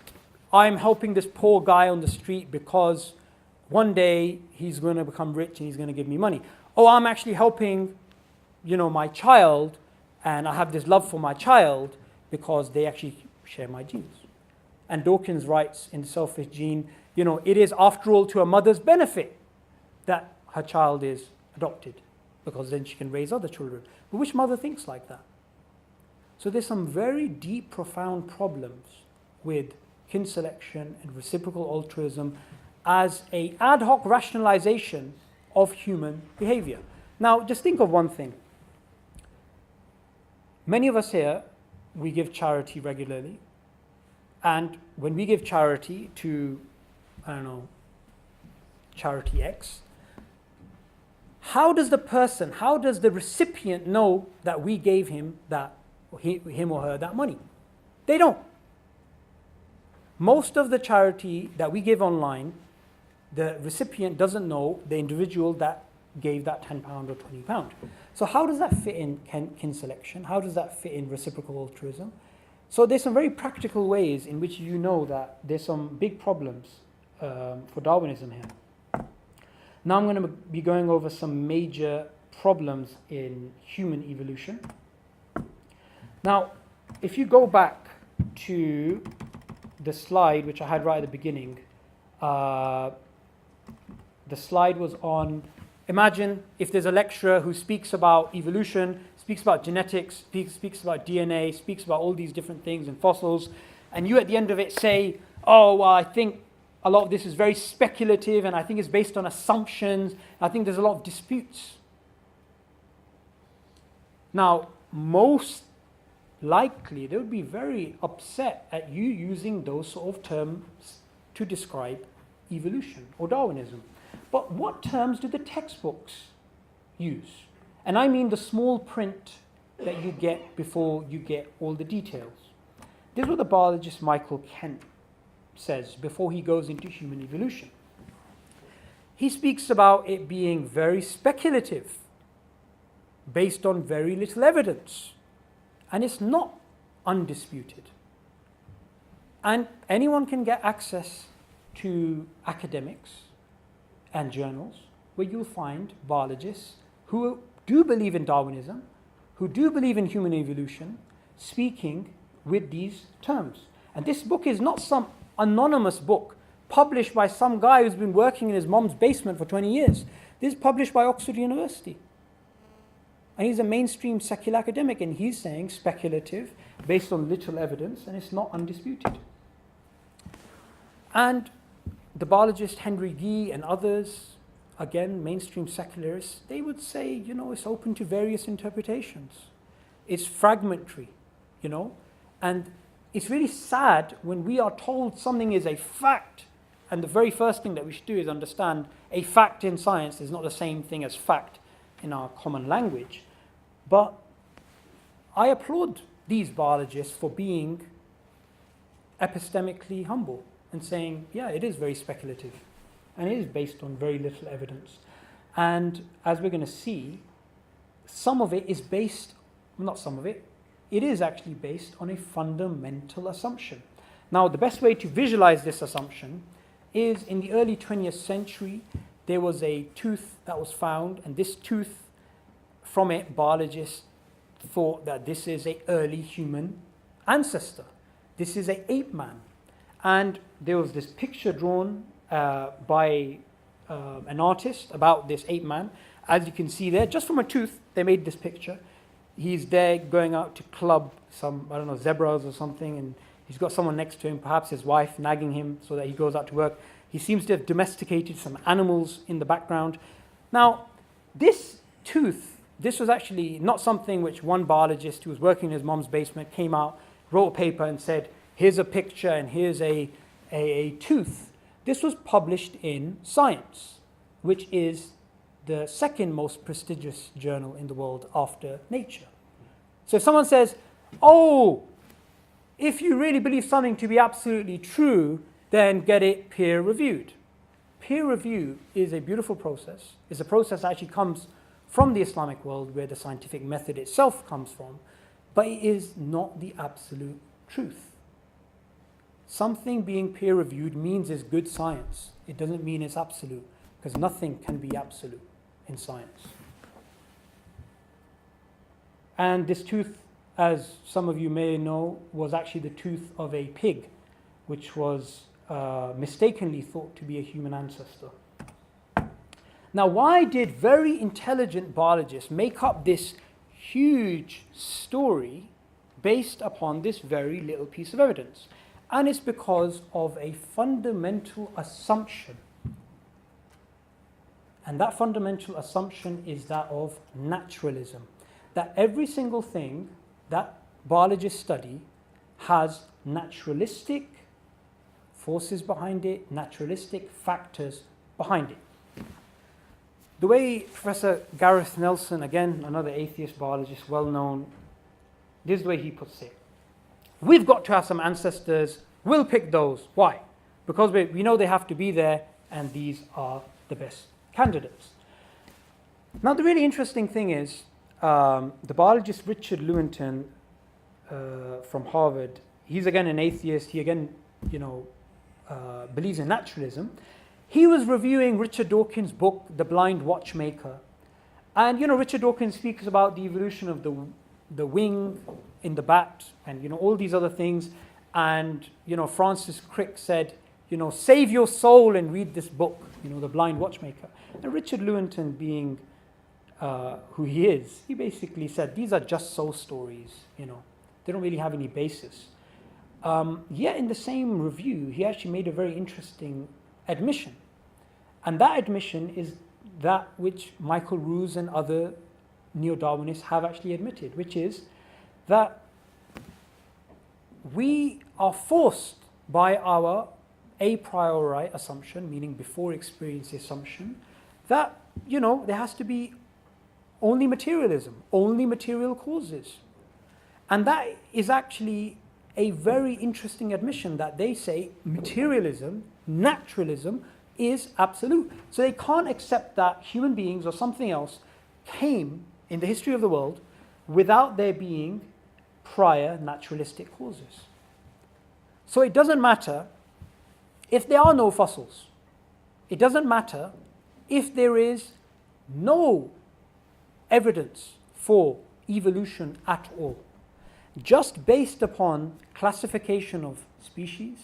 I'm helping this poor guy on the street because one day he's going to become rich and he's going to give me money. Oh, I'm actually helping, my child, and I have this love for my child because they actually share my genes. And Dawkins writes in The Selfish Gene, it is after all to a mother's benefit that her child is adopted, because then she can raise other children. But which mother thinks like that? So there's some very deep, profound problems with kin selection and reciprocal altruism as an ad hoc rationalization of human behavior. Now, just think of one thing. Many of us here, we give charity regularly. And when we give charity to, charity X, how does the recipient know that we gave him him or her that money? They don't. Most of the charity that we give online, the recipient doesn't know the individual that gave that £10 or £20. So how does that fit in kin selection? How does that fit in reciprocal altruism? So there's some very practical ways in which you know that there's some big problems for Darwinism here. Now I'm going to be going over some major problems in human evolution. Now, if you go back to the slide which I had right at the beginning, the slide was on, imagine if there's a lecturer who speaks about evolution, speaks about genetics, speaks about DNA, speaks about all these different things and fossils, and you at the end of it say, oh, well, I think a lot of this is very speculative and I think it's based on assumptions. I think there's a lot of disputes. Now, most likely they would be very upset at you using those sort of terms to describe evolution or Darwinism. But what terms do the textbooks use? And I mean the small print that you get before you get all the details. This is what the biologist Michael Kent says before he goes into human evolution. He speaks about it being very speculative, based on very little evidence, and it's not undisputed. And anyone can get access to academics and journals where you'll find biologists who do believe in Darwinism, who do believe in human evolution, speaking with these terms. And this book is not some anonymous book published by some guy who's been working in his mom's basement for 20 years. This is published by Oxford University. And he's a mainstream secular academic, and he's saying speculative, based on little evidence, and it's not undisputed. And the biologist Henry Gee and others, again, mainstream secularists, they would say, it's open to various interpretations. It's fragmentary, and it's really sad when we are told something is a fact, and the very first thing that we should do is understand a fact in science is not the same thing as fact in our common language. But I applaud these biologists for being epistemically humble and saying, yeah, it is very speculative and it is based on very little evidence. And as we're going to see, some of it is based, not some of it, it is actually based on a fundamental assumption. Now, the best way to visualize this assumption is in the early 20th century, there was a tooth that was found, and this tooth, from it, biologists thought that this is an early human ancestor. This is an ape man. And there was this picture drawn by an artist about this ape man. As you can see there, just from a tooth, they made this picture. He's there going out to club some, zebras or something, and he's got someone next to him, perhaps his wife, nagging him so that he goes out to work. He seems to have domesticated some animals in the background. Now, this tooth, this was actually not something which one biologist who was working in his mom's basement came out, wrote a paper and said, here's a picture and here's a tooth. This was published in Science, which is the second most prestigious journal in the world after Nature. So if someone says, oh, if you really believe something to be absolutely true, then get it peer reviewed. Peer review is a beautiful process. It's a process that actually comes from the Islamic world, where the scientific method itself comes from, but it is not the absolute truth. Something being peer reviewed means it's good science. It doesn't mean it's absolute, because nothing can be absolute in science. And this tooth, as some of you may know, was actually the tooth of a pig, which was mistakenly thought to be a human ancestor. Now, why did very intelligent biologists make up this huge story based upon this very little piece of evidence? And it's because of a fundamental assumption. And that fundamental assumption is that of naturalism. That every single thing that biologists study has naturalistic forces behind it, naturalistic factors behind it. The way Professor Gareth Nelson, again, another atheist biologist, well known, this is the way he puts it. We've got to have some ancestors, we'll pick those. Why? Because we know they have to be there, and these are the best candidates. Now, the really interesting thing is, the biologist Richard Lewontin from Harvard, he's again an atheist. He again, believes in naturalism. He was reviewing Richard Dawkins' book, The Blind Watchmaker. And, Richard Dawkins speaks about the evolution of the wing in the bat and, all these other things. And, Francis Crick said, save your soul and read this book, The Blind Watchmaker. And Richard Lewontin, being who he is, he basically said, these are just soul stories, they don't really have any basis. Yet in the same review, he actually made a very interesting admission. And that admission is that which Michael Ruse and other neo-Darwinists have actually admitted, which is that we are forced by our a priori assumption, meaning before experience assumption, that, there has to be only materialism, only material causes. And that is actually a very interesting admission, that they say materialism, naturalism, is absolute. So they can't accept that human beings or something else came in the history of the world without there being prior naturalistic causes. So it doesn't matter if there are no fossils. It doesn't matter if there is no evidence for evolution at all. Just based upon classification of species,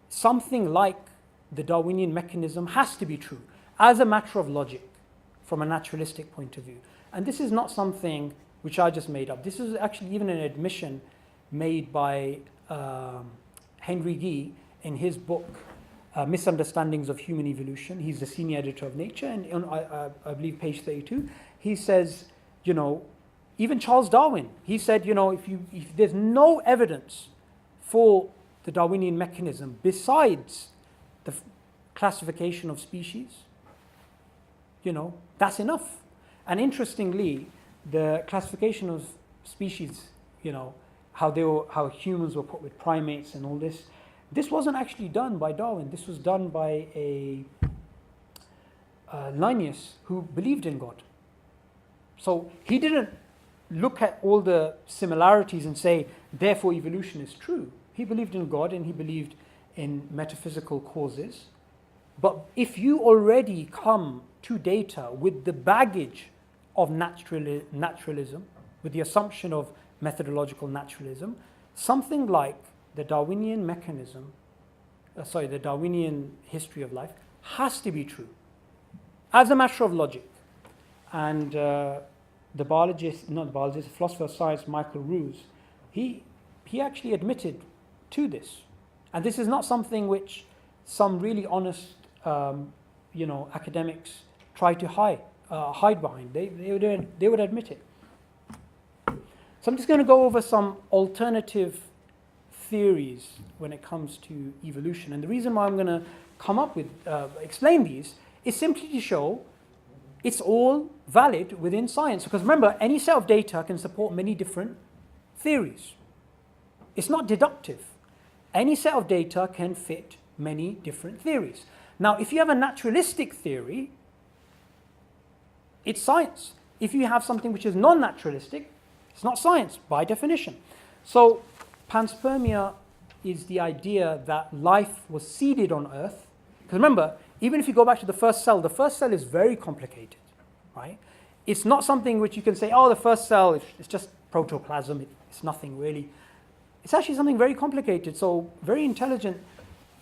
something like the Darwinian mechanism has to be true as a matter of logic from a naturalistic point of view. And this is not something which I just made up. This is actually even an admission made by Henry Gee in his book, Misunderstandings of Human Evolution. He's the senior editor of Nature, and on, I believe page 32, he says, even Charles Darwin, he said, if there's no evidence for the Darwinian mechanism besides the classification of species, that's enough. And interestingly, the classification of species, how humans were put with primates and all this, this wasn't actually done by Darwin. This was done by a Linnaeus who believed in God. So he didn't look at all the similarities and say, therefore evolution is true. He believed in God and he believed in metaphysical causes. But if you already come to data with the baggage of naturalism, with the assumption of methodological naturalism, something like the Darwinian mechanism, the Darwinian history of life has to be true as a matter of logic. And the philosopher of science, Michael Ruse, he actually admitted to this. And this is not something which some really honest, academics try to hide behind. They would admit it. So I'm just going to go over some alternative theories when it comes to evolution. And the reason why I'm going to come up with, explain these, is simply to show it's all valid within science. Because remember, any set of data can support many different theories. It's not deductive. Any set of data can fit many different theories. Now, if you have a naturalistic theory, it's science. If you have something which is non-naturalistic, it's not science by definition. So panspermia is the idea that life was seeded on Earth. Because remember, even if you go back to the first cell is very complicated, right? It's not something which you can say, the first cell, it's just protoplasm, it's nothing really. It's actually something very complicated. So very intelligent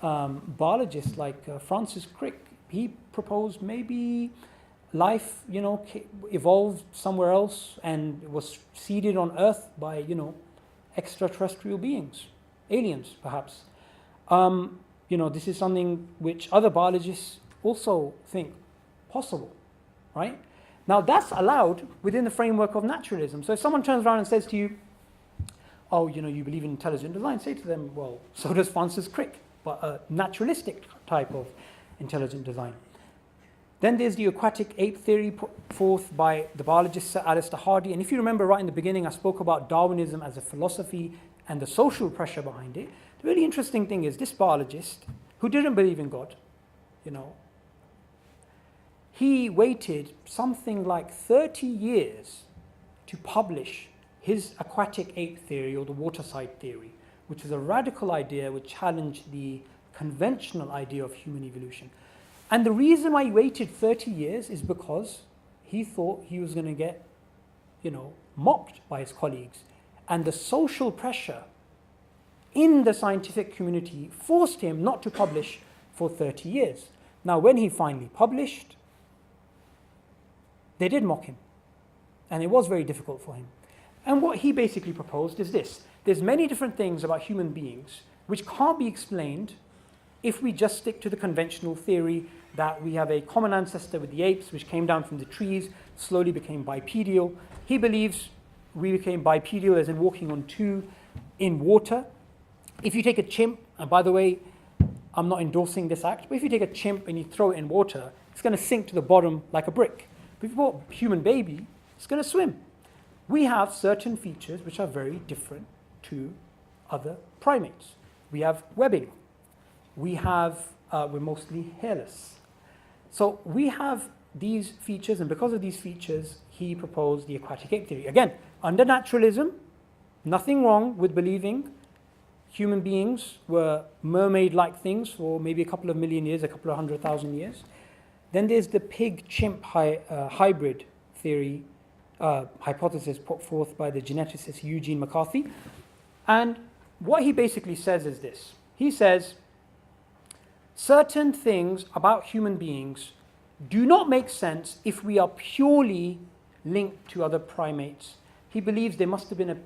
biologists like Francis Crick, he proposed maybe life, evolved somewhere else and was seeded on Earth by, extraterrestrial beings, aliens perhaps. This is something which other biologists also think possible, right? Now that's allowed within the framework of naturalism. So if someone turns around and says to you, you believe in intelligent design, say to them, well, so does Francis Crick, but a naturalistic type of intelligent design. Then there's the aquatic ape theory put forth by the biologist Sir Alistair Hardy. And if you remember right in the beginning, I spoke about Darwinism as a philosophy and the social pressure behind it. The really interesting thing is this biologist, who didn't believe in God, he waited something like 30 years to publish his aquatic ape theory, or the waterside theory, which is a radical idea which challenged the conventional idea of human evolution. And the reason why he waited 30 years is because he thought he was going to get, mocked by his colleagues. And the social pressure in the scientific community forced him not to publish for 30 years. Now, when he finally published, they did mock him. And it was very difficult for him. And what he basically proposed is this. There's many different things about human beings which can't be explained if we just stick to the conventional theory that we have a common ancestor with the apes, which came down from the trees, slowly became bipedal. He believes we became bipedal as in walking on two in water. If you take a chimp, and by the way, I'm not endorsing this act, but if you take a chimp and you throw it in water, it's going to sink to the bottom like a brick. But if you put a human baby, it's going to swim. We have certain features which are very different to other primates. We have webbing. We're mostly hairless. So we have these features, and because of these features, he proposed the aquatic ape theory. Again, under naturalism, nothing wrong with believing human beings were mermaid-like things for maybe a couple of million years, a couple of 100,000 years. Then there's the pig-chimp hybrid theory, hypothesis put forth by the geneticist Eugene McCarthy. And what he basically says is this. He says, certain things about human beings do not make sense if we are purely linked to other primates. He believes there must have been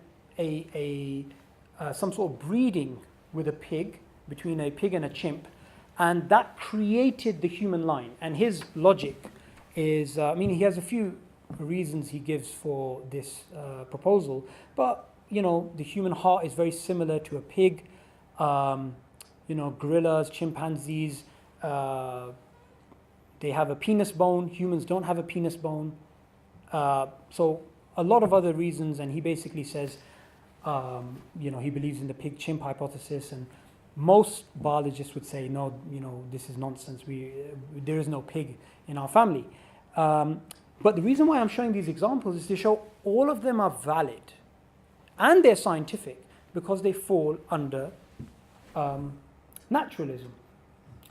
some sort of breeding with a pig, between a pig and a chimp, and that created the human line. And his logic is, he has a few reasons he gives for this proposal, but, the human heart is very similar to a pig. Gorillas, chimpanzees, they have a penis bone. Humans don't have a penis bone. So a lot of other reasons, and he basically says, he believes in the pig-chimp hypothesis, and most biologists would say, no, this is nonsense. There is no pig in our family. But the reason why I'm showing these examples is to show all of them are valid, and they're scientific, because they fall under naturalism.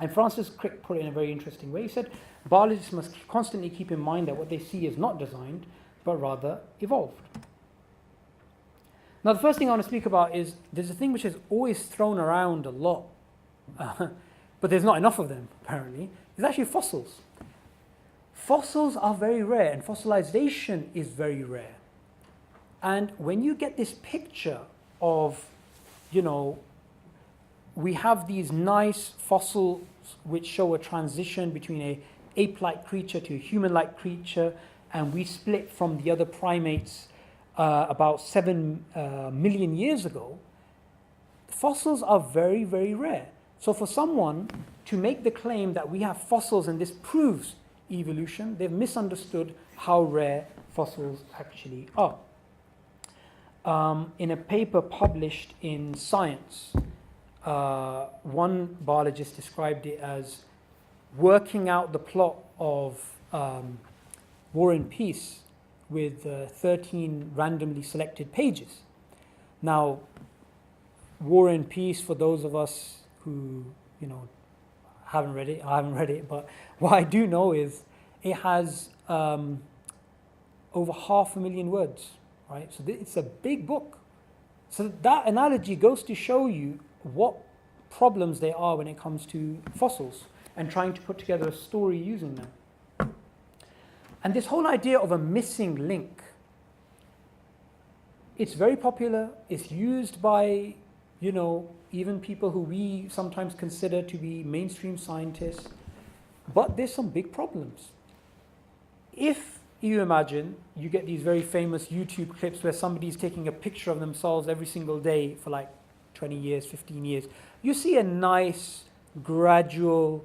And Francis Crick put it in a very interesting way. He said, biologists must constantly keep in mind that what they see is not designed, but rather evolved. Now, the first thing I want to speak about is there's a thing which is always thrown around a lot, but there's not enough of them, apparently. It's actually fossils. Fossils are very rare, and fossilization is very rare. And when you get this picture of, we have these nice fossils which show a transition between an ape-like creature to a human-like creature, and we split from the other primates about 7 million years ago. Fossils are very, very rare. So for someone to make the claim that we have fossils and this proves evolution, they've misunderstood how rare fossils actually are. In a paper published in Science, one biologist described it as working out the plot of War and Peace with 13 randomly selected pages. Now, War and Peace, for those of us who, haven't read it, I haven't read it, but what I do know is it has over 500,000 words, right? So it's a big book. So that analogy goes to show you what problems there are when it comes to fossils and trying to put together a story using them. And this whole idea of a missing link, it's very popular. It's used by, even people who we sometimes consider to be mainstream scientists. But there's some big problems. If you imagine you get these very famous YouTube clips where somebody's taking a picture of themselves every single day for like 20 years, 15 years, you see a nice, gradual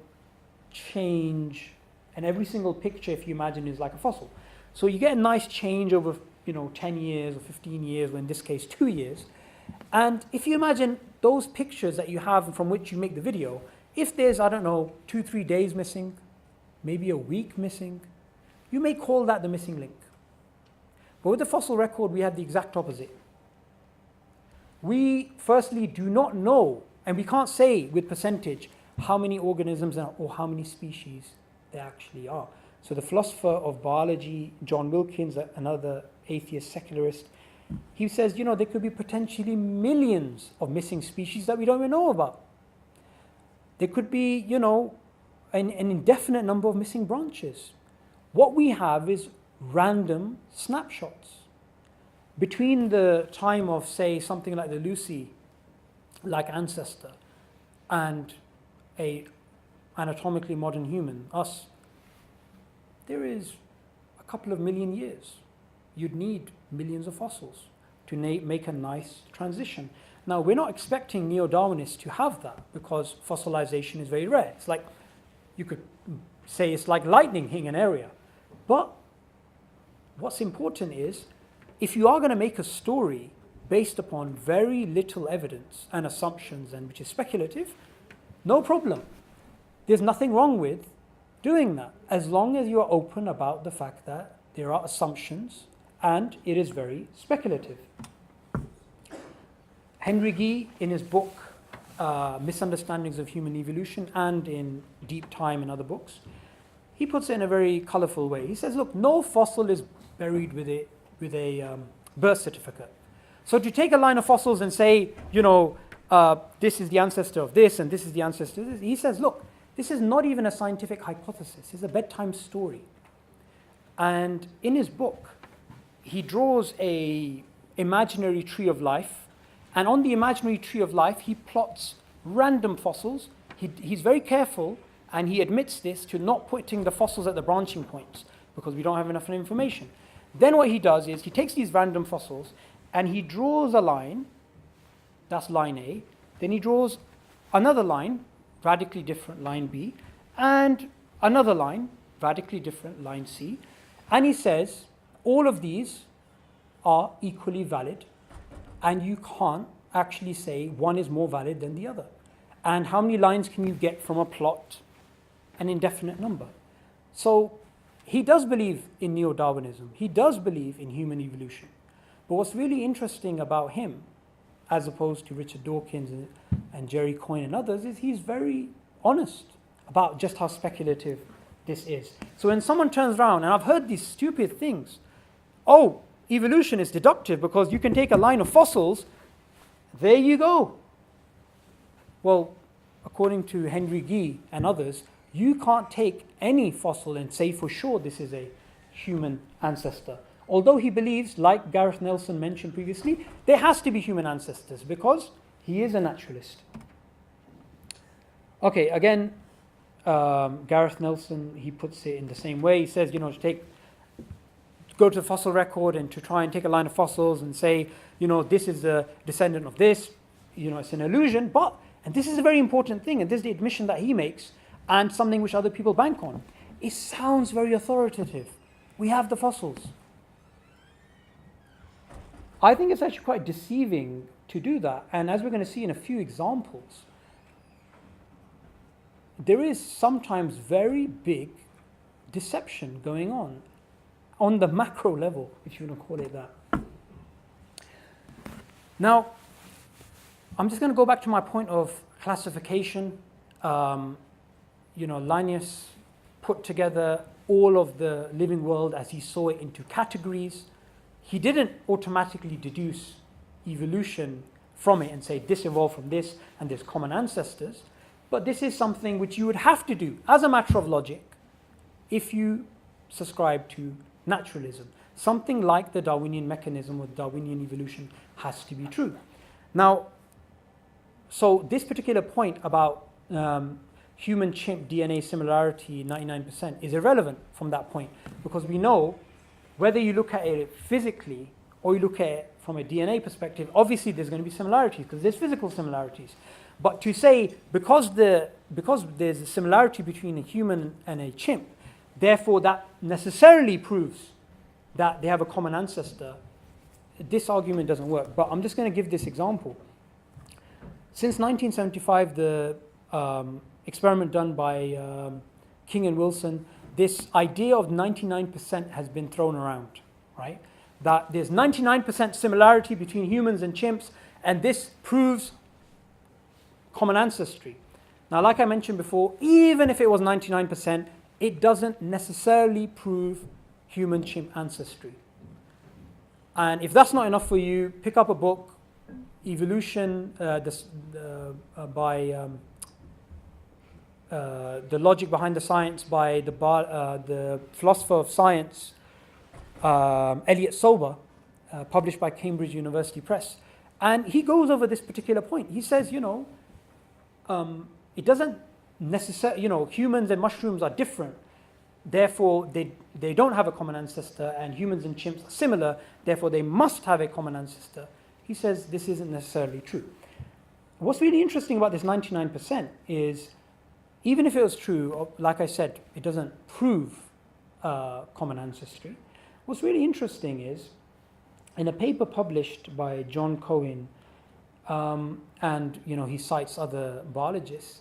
change, and every single picture, if you imagine, is like a fossil. So you get a nice change over, 10 years or 15 years, or in this case, 2 years. And if you imagine those pictures that you have from which you make the video, if there's, 2-3 days missing, maybe a week missing, you may call that the missing link. But with the fossil record, we have the exact opposite. We firstly do not know, and we can't say with percentage how many organisms or how many species there actually are. So the philosopher of biology, John Wilkins, another atheist secularist, he says, there could be potentially millions of missing species that we don't even know about. There could be, an indefinite number of missing branches. What we have is random snapshots. Between the time of, say, something like the Lucy-like ancestor and a anatomically modern human, us, there is a couple of million years. You'd need millions of fossils to make a nice transition. Now, we're not expecting neo-Darwinists to have that because fossilization is very rare. It's like, you could say it's like lightning hitting an area. But what's important is, if you are going to make a story based upon very little evidence and assumptions, and which is speculative, no problem. There's nothing wrong with doing that, as long as you're open about the fact that there are assumptions and it is very speculative. Henry Gee, in his book, Misunderstandings of Human Evolution, and in Deep Time and other books, he puts it in a very colorful way. He says, look, no fossil is buried with a birth certificate. So to take a line of fossils and say, this is the ancestor of this and this is the ancestor of this, he says, look, this is not even a scientific hypothesis. It's a bedtime story. And in his book, he draws a imaginary tree of life. And on the imaginary tree of life, he plots random fossils. He's very careful, and he admits this, to not putting the fossils at the branching points because we don't have enough information. Then what he does is he takes these random fossils and he draws a line, that's line A. Then he draws another line, radically different, line B, and another line, radically different, line C. And he says all of these are equally valid, and you can't actually say one is more valid than the other. And how many lines can you get from a plot? An indefinite number. So he does believe in neo-Darwinism. He does believe in human evolution. But what's really interesting about him, as opposed to Richard Dawkins and Jerry Coyne and others, is he's very honest about just how speculative this is. So when someone turns around, and I've heard these stupid things, oh, evolution is deductive because you can take a line of fossils, there you go. Well, according to Henry Gee and others, you can't take any fossil and say for sure this is a human ancestor. Although he believes, like Gareth Nelson mentioned previously, there has to be human ancestors because he is a naturalist. Okay, again, Gareth Nelson, he puts it in the same way. He says, to go to the fossil record and to try and take a line of fossils and say, this is a descendant of this, it's an illusion. But, and this is a very important thing, and this is the admission that he makes, and something which other people bank on. It sounds very authoritative. We have the fossils. I think it's actually quite deceiving to do that. And as we're going to see in a few examples, there is sometimes very big deception going on the macro level, if you want to call it that. Now, I'm just going to go back to my point of classification. Linnaeus put together all of the living world as he saw it into categories. He didn't automatically deduce evolution from it and say this evolved from this and there's common ancestors. But this is something which you would have to do as a matter of logic if you subscribe to naturalism. Something like the Darwinian mechanism or Darwinian evolution has to be true. Now, so this particular point about human-chimp DNA similarity, 99%, is irrelevant from that point because we know whether you look at it physically or you look at it from a DNA perspective, obviously there's going to be similarities because there's physical similarities. But to say because there's a similarity between a human and a chimp, therefore that necessarily proves that they have a common ancestor, this argument doesn't work. But I'm just going to give this example. Since 1975, the experiment done by King and Wilson, this idea of 99% has been thrown around, right? that there's 99% similarity between humans and chimps, and this proves common ancestry. Now, like I mentioned before, even if it was 99%, it doesn't necessarily prove human-chimp ancestry. And if that's not enough for you, pick up a book, Evolution, by The Logic Behind the Science by the philosopher of science, Elliot Sober, published by Cambridge University Press. And he goes over this particular point. He says, it doesn't necessarily, humans and mushrooms are different. Therefore, they don't have a common ancestor, and humans and chimps are similar. Therefore, they must have a common ancestor. He says this isn't necessarily true. What's really interesting about this 99% is, even if it was true, like I said, it doesn't prove common ancestry. What's really interesting is, in a paper published by John Cohen, and he cites other biologists,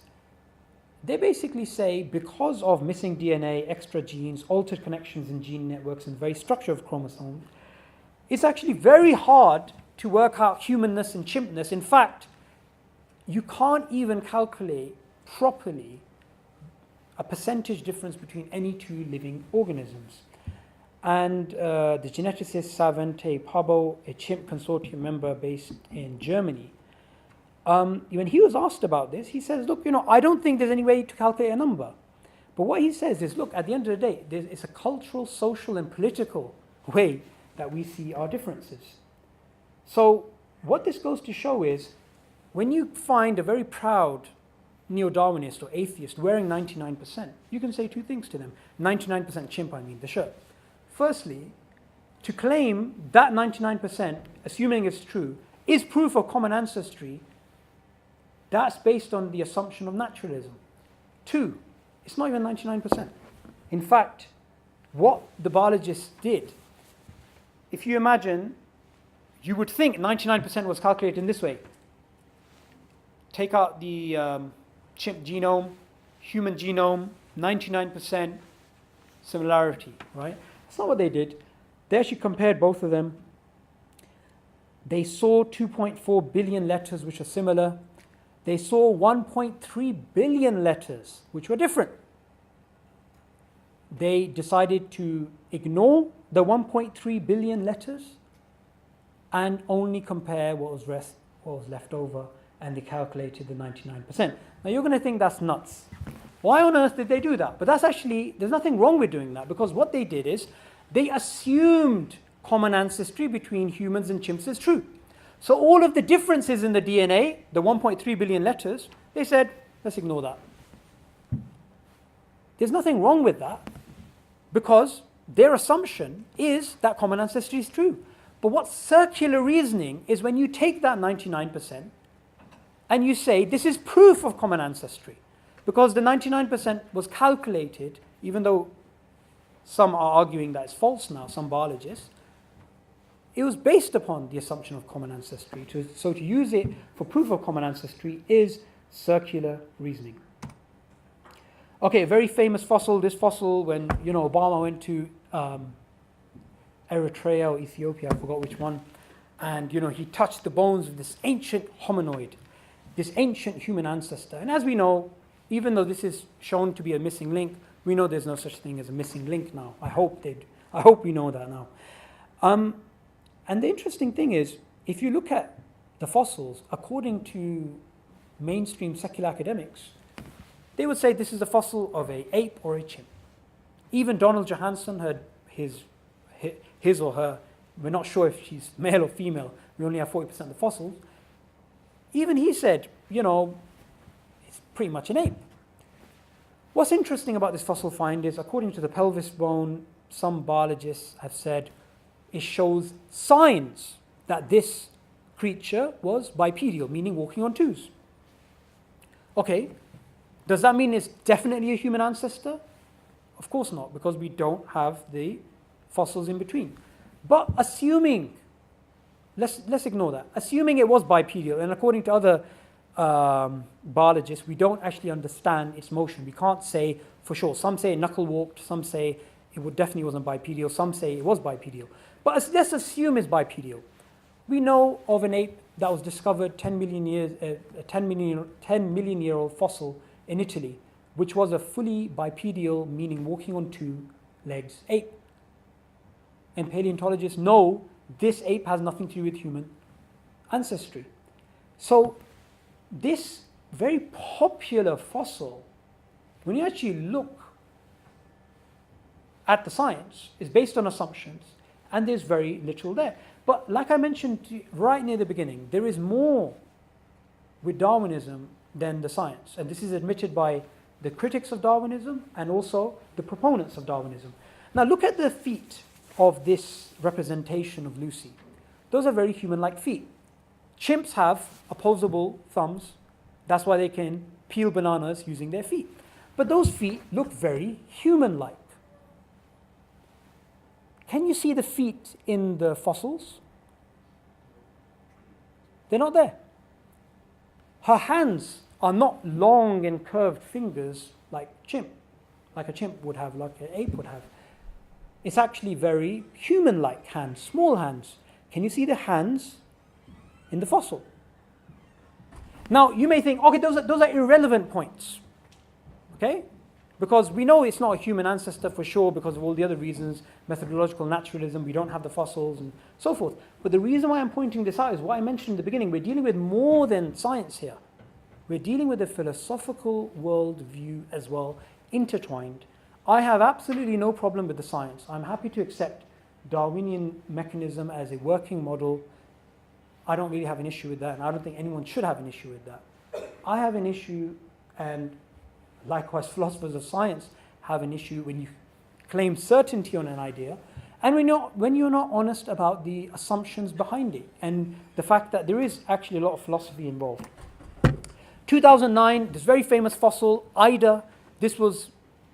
they basically say because of missing DNA, extra genes, altered connections in gene networks, and the very structure of chromosomes, it's actually very hard to work out humanness and chimpness. In fact, you can't even calculate properly a percentage difference between any two living organisms. And the geneticist Savante Pabo, a chimp consortium member based in Germany, when he was asked about this, he says, look, I don't think there's any way to calculate a number. But what he says is, look, at the end of the day, it's a cultural, social, and political way that we see our differences. So what this goes to show is, when you find a very proud neo-Darwinist or atheist wearing 99%, you can say two things to them. 99% chimp, the shirt. Firstly, to claim that 99%, assuming it's true, is proof of common ancestry, that's based on the assumption of naturalism. Two, it's not even 99%. In fact, what the biologists did, if you imagine, you would think 99% was calculated in this way. Take out the chimp genome, human genome, 99% similarity, right? That's not what they did. They actually compared both of them. They saw 2.4 billion letters which are similar. They saw 1.3 billion letters which were different. They decided to ignore the 1.3 billion letters and only compare what was left over, and they calculated the 99%. Now you're going to think that's nuts. Why on earth did they do that? But there's nothing wrong with doing that, because what they did is they assumed common ancestry between humans and chimps is true. So all of the differences in the DNA, the 1.3 billion letters, they said, let's ignore that. There's nothing wrong with that, because their assumption is that common ancestry is true. But what's circular reasoning is when you take that 99% and you say this is proof of common ancestry, because the 99% was calculated, even though some are arguing that it's false now, some biologists, it was based upon the assumption of common ancestry. So to use it for proof of common ancestry is circular reasoning. Okay, a very famous fossil, this fossil, when Obama went to Eritrea or Ethiopia, I forgot which one, and he touched the bones of this ancient hominoid, this ancient human ancestor. And as we know, even though this is shown to be a missing link, we know there's no such thing as a missing link now. I hope we know that now. And the interesting thing is, if you look at the fossils, according to mainstream secular academics, they would say this is a fossil of an ape or a chimp. Even Donald Johanson had his or her, we're not sure if she's male or female, we only have 40% of the fossils. Even he said, it's pretty much an ape. What's interesting about this fossil find is, according to the pelvis bone, some biologists have said it shows signs that this creature was bipedal, meaning walking on twos. Okay, does that mean it's definitely a human ancestor? Of course not, because we don't have the fossils in between. But assuming, let's ignore that. Assuming it was bipedal, and according to other biologists, we don't actually understand its motion. We can't say for sure. Some say it knuckle walked, some say definitely wasn't bipedal. Some say it was bipedal. But let's assume it's bipedal. We know of an ape that was discovered 10 million year old fossil in Italy, which was a fully bipedal, meaning walking on two legs ape. And paleontologists know this ape has nothing to do with human ancestry. So this very popular fossil, when you actually look at the science, is based on assumptions, and there's very little there. But like I mentioned right near the beginning, there is more with Darwinism than the science. And this is admitted by the critics of Darwinism and also the proponents of Darwinism. Now look at the feet of this representation of Lucy. Those are very human-like feet. Chimps have opposable thumbs. That's why they can peel bananas using their feet. But those feet look very human-like. Can you see the feet in the fossils? They're not there. Her hands are not long and curved fingers like a chimp would have, like an ape would have. It's actually very human-like hands, small hands. Can you see the hands in the fossil? Now, you may think, okay, those are irrelevant points, okay? Because we know it's not a human ancestor for sure because of all the other reasons, methodological naturalism, we don't have the fossils and so forth. But the reason why I'm pointing this out is what I mentioned in the beginning. We're dealing with more than science here. We're dealing with a philosophical worldview as well, intertwined. I have absolutely no problem with the science. I'm happy to accept Darwinian mechanism as a working model. I don't really have an issue with that, and I don't think anyone should have an issue with that. I have an issue, and likewise philosophers of science have an issue when you claim certainty on an idea, and when you're not honest about the assumptions behind it, and the fact that there is actually a lot of philosophy involved. 2009, this very famous fossil, Ida, this was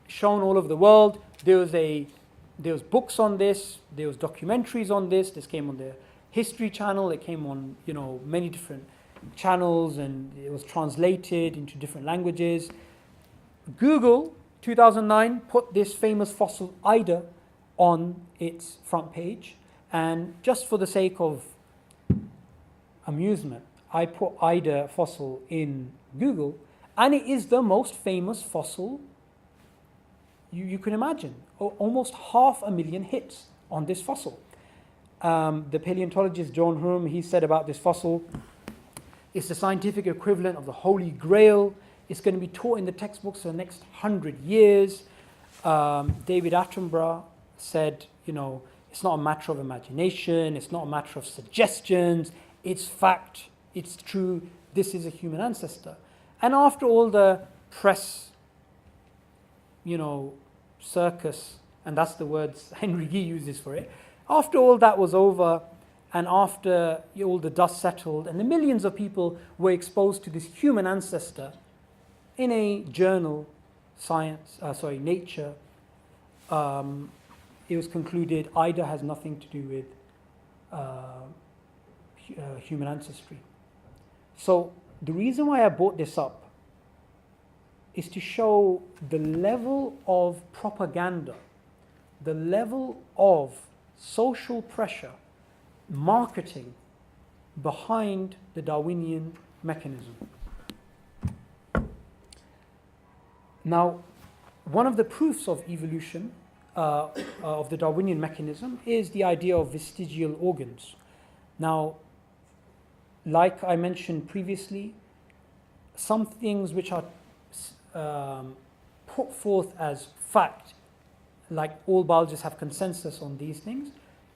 shown all over the world. There was books on this, there was documentaries on this. This came on the History Channel, it came on many different channels, and it was translated into different languages. Google 2009 put this famous fossil Ida on its front page, and just for the sake of amusement, I put Ida fossil in Google, and it is the most famous fossil you can imagine. Almost 500,000 hits on this fossil. The paleontologist John Hume, he said about this fossil, it's the scientific equivalent of the Holy Grail. It's going to be taught in the textbooks for the next 100 years. David Attenborough said, it's not a matter of imagination, it's not a matter of suggestions, it's fact, it's true, this is a human ancestor. And after all the press, circus, and that's the words Henry Gee uses for it, after all that was over, and after all the dust settled, and the millions of people were exposed to this human ancestor in a journal, Nature, it was concluded Ida has nothing to do with human ancestry. So the reason why I brought this up is to show the level of propaganda, the level of social pressure, marketing behind the Darwinian mechanism. Now, one of the proofs of evolution of the Darwinian mechanism is the idea of vestigial organs. Now, like I mentioned previously, some things which are put forth as fact, like all biologists have consensus on these things,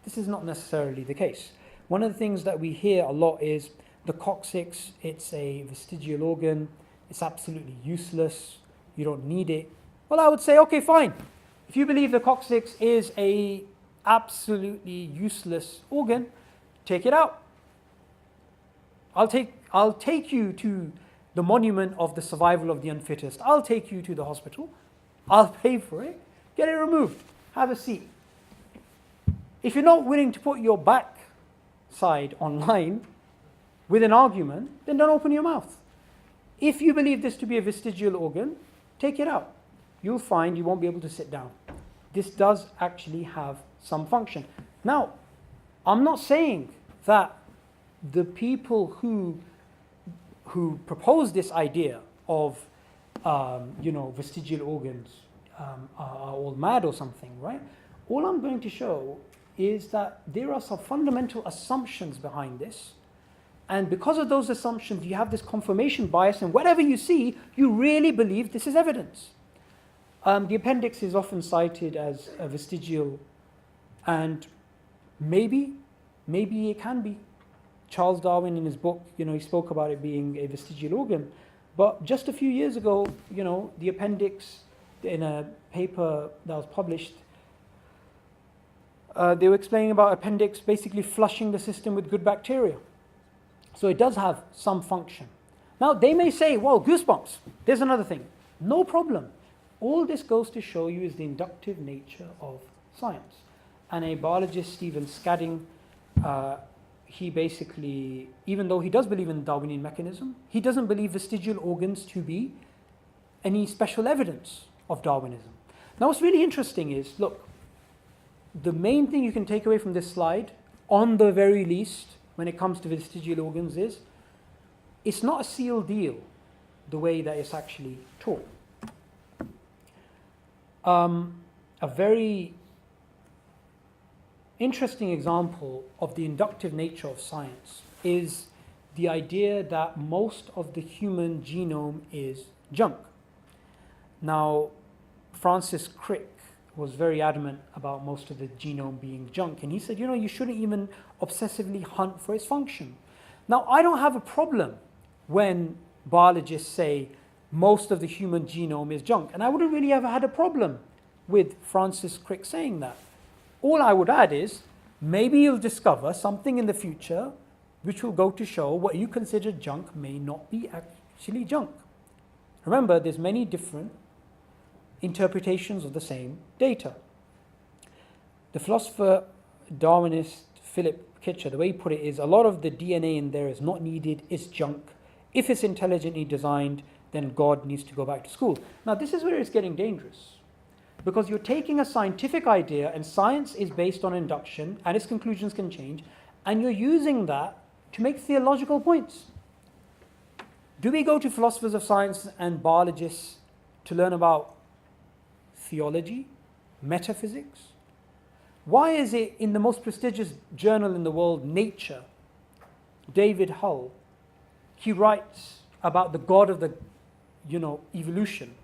this is not necessarily the case. One of the things that we hear a lot is the coccyx, it's a vestigial organ, it's absolutely useless, you don't need it. Well, I would say, okay, fine. If you believe the coccyx is a absolutely useless organ, take it out. I'll take you to the monument of the survival of the unfittest. I'll take you to the hospital. I'll pay for it. Get it removed. Have a seat. If you're not willing to put your back side online with an argument, then don't open your mouth. If you believe this to be a vestigial organ, take it out. You'll find you won't be able to sit down. this does actually have some function. Now, I'm not saying that the people who propose this idea of vestigial organs are all mad or something, right? All I'm going to show is that there are some fundamental assumptions behind this, and because of those assumptions, you have this confirmation bias, and whatever you see, you really believe this is evidence. The appendix is often cited as a vestigial, and maybe it can be. Charles Darwin, in his book, he spoke about it being a vestigial organ. But just a few years ago, the appendix, in a paper that was published, they were explaining about appendix basically flushing the system with good bacteria. So it does have some function. Now, they may say, well, goosebumps, there's another thing. No problem. All this goes to show you is the inductive nature of science. And a biologist, Stephen Scadding, he basically, even though he does believe in the Darwinian mechanism, he doesn't believe vestigial organs to be any special evidence of Darwinism. Now, what's really interesting is, look, the main thing you can take away from this slide, on the very least, when it comes to vestigial organs, is it's not a sealed deal the way that it's actually taught. A very interesting example of the inductive nature of science is the idea that most of the human genome is junk. Now, Francis Crick was very adamant about most of the genome being junk, and he said, you shouldn't even obsessively hunt for its function. Now, I don't have a problem when biologists say most of the human genome is junk, and I wouldn't really have had a problem with Francis Crick saying that. All I would add is, maybe you'll discover something in the future which will go to show what you consider junk may not be actually junk. Remember, there's many different interpretations of the same data. The philosopher Darwinist Philip Kitcher, the way he put it is, a lot of the DNA in there is not needed, it's junk. If it's intelligently designed, then God needs to go back to school. Now, this is where it's getting dangerous, because you're taking a scientific idea, and science is based on induction, and its conclusions can change, and you're using that to make theological points. Do we go to philosophers of science and biologists to learn about theology, metaphysics? Why is it in the most prestigious journal in the world, Nature, David Hull, he writes about the God of the, evolution,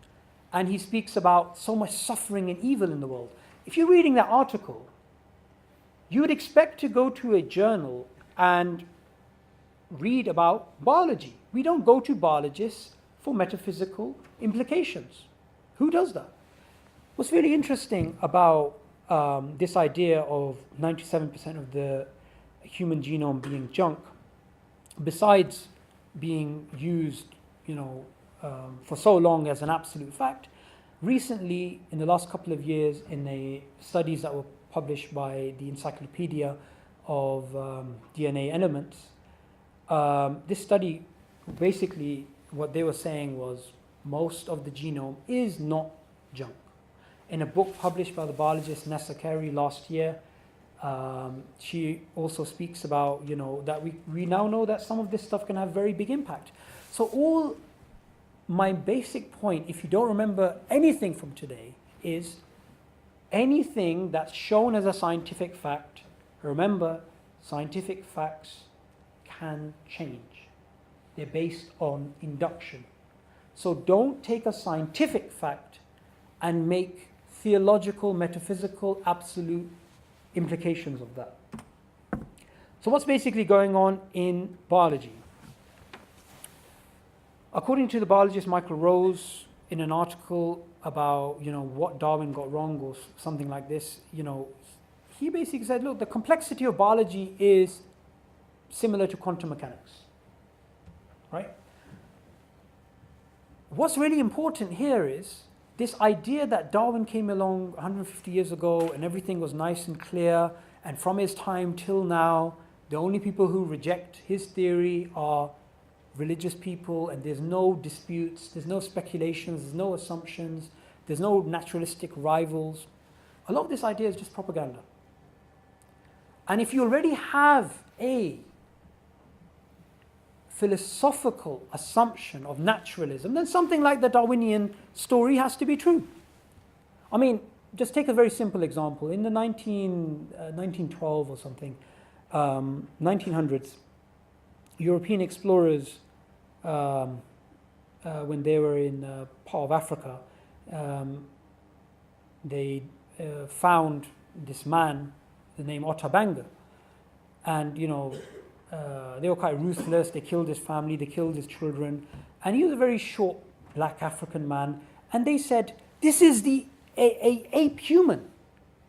and he speaks about so much suffering and evil in the world. If you're reading that article, you would expect to go to a journal and read about biology. We don't go to biologists for metaphysical implications. Who does that? What's really interesting about this idea of 97% of the human genome being junk, besides being used, for so long as an absolute fact, recently, in the last couple of years, in the studies that were published by the Encyclopedia of DNA Elements, this study, basically, what they were saying was most of the genome is not junk. In a book published by the biologist Nessa Carey last year, she also speaks about, that we now know that some of this stuff can have very big impact. So my basic point, if you don't remember anything from today, is anything that's shown as a scientific fact, remember, scientific facts can change. They're based on induction. So don't take a scientific fact and make theological, metaphysical, absolute implications of that. So what's basically going on in biology? According to the biologist Michael Rose, in an article about what Darwin got wrong or something like this, he basically said, look, the complexity of biology is similar to quantum mechanics, right? What's really important here is this idea that Darwin came along 150 years ago and everything was nice and clear, and from his time till now, the only people who reject his theory are religious people, and there's no disputes, there's no speculations, there's no assumptions, there's no naturalistic rivals. A lot of this idea is just propaganda. And if you already have a philosophical assumption of naturalism, then something like the Darwinian story has to be true. I mean, just take a very simple example. In the 1912 or something, 1900s, European explorers, when they were in part of Africa, they found this man, the name Otabanga, and they were quite ruthless. They killed his family, they killed his children, and he was a very short black African man. And they said, "This is the ape human,"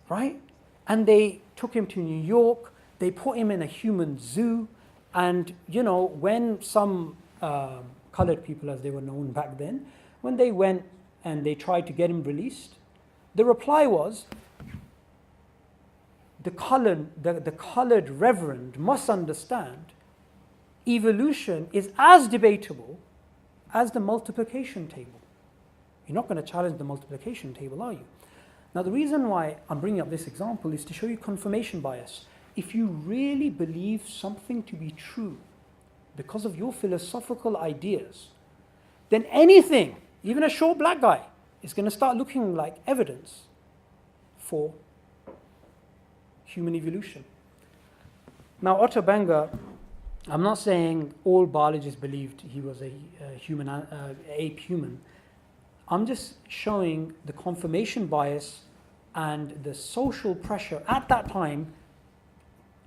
right? And they took him to New York. They put him in a human zoo, and when some colored people, as they were known back then, when they went and they tried to get him released, the reply was, the colored reverend must understand evolution is as debatable as the multiplication table. You're not going to challenge the multiplication table, are you? Now, the reason why I'm bringing up this example is to show you confirmation bias. If you really believe something to be true because of your philosophical ideas, then anything, even a short black guy, is going to start looking like evidence for human evolution. Now, Otabanga, I'm not saying all biologists believed he was a ape human. I'm just showing the confirmation bias and the social pressure at that time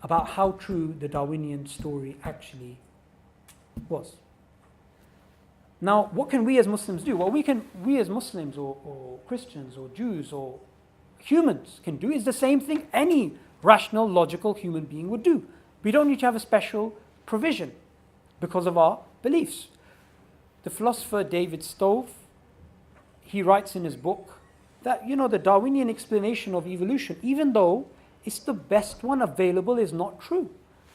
about how true the Darwinian story actually was. Now, what can we as Muslims do? Well, we as Muslims or Christians or Jews or humans can do is the same thing any rational, logical human being would do. We don't need to have a special provision because of our beliefs. The philosopher David Stove, he writes in his book that, the Darwinian explanation of evolution, even though it's the best one available, is not true.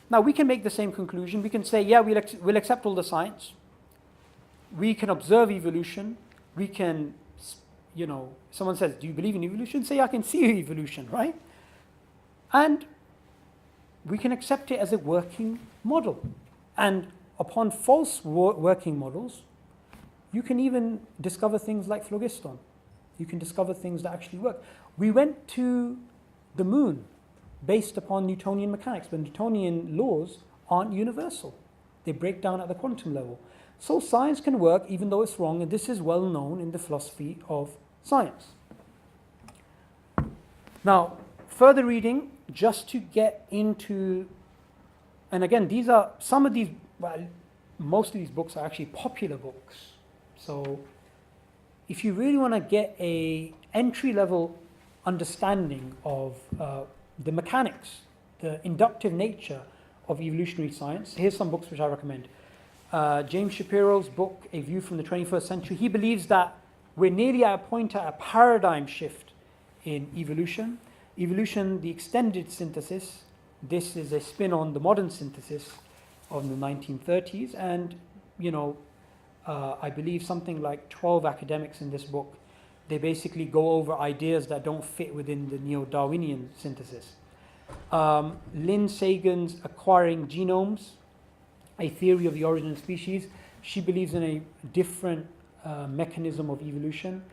Now, we can make the same conclusion. We can say, yeah, we'll accept all the science. We can observe evolution. We can, someone says, do you believe in evolution? Say, I can see evolution, right? And we can accept it as a working model. And upon false working models, you can even discover things like phlogiston. You can discover things that actually work. We went to the moon based upon Newtonian mechanics, but Newtonian laws aren't universal. They break down at the quantum level. So science can work even though it's wrong, and this is well known in the philosophy of science. Now, further reading, just to get into, and again, most of these books are actually popular books. So if you really want to get a entry-level understanding of the mechanics, the inductive nature of evolutionary science, here's some books which I recommend. James Shapiro's book, A View from the 21st Century, he believes that we're nearly at a point at a paradigm shift in evolution. Evolution, the extended synthesis, this is a spin on the modern synthesis of the 1930s, and I believe something like 12 academics in this book, they basically go over ideas that don't fit within the neo-Darwinian synthesis. Lynn Sagan's Acquiring Genomes, A Theory of the Origin of Species, she believes in a different mechanism of evolution.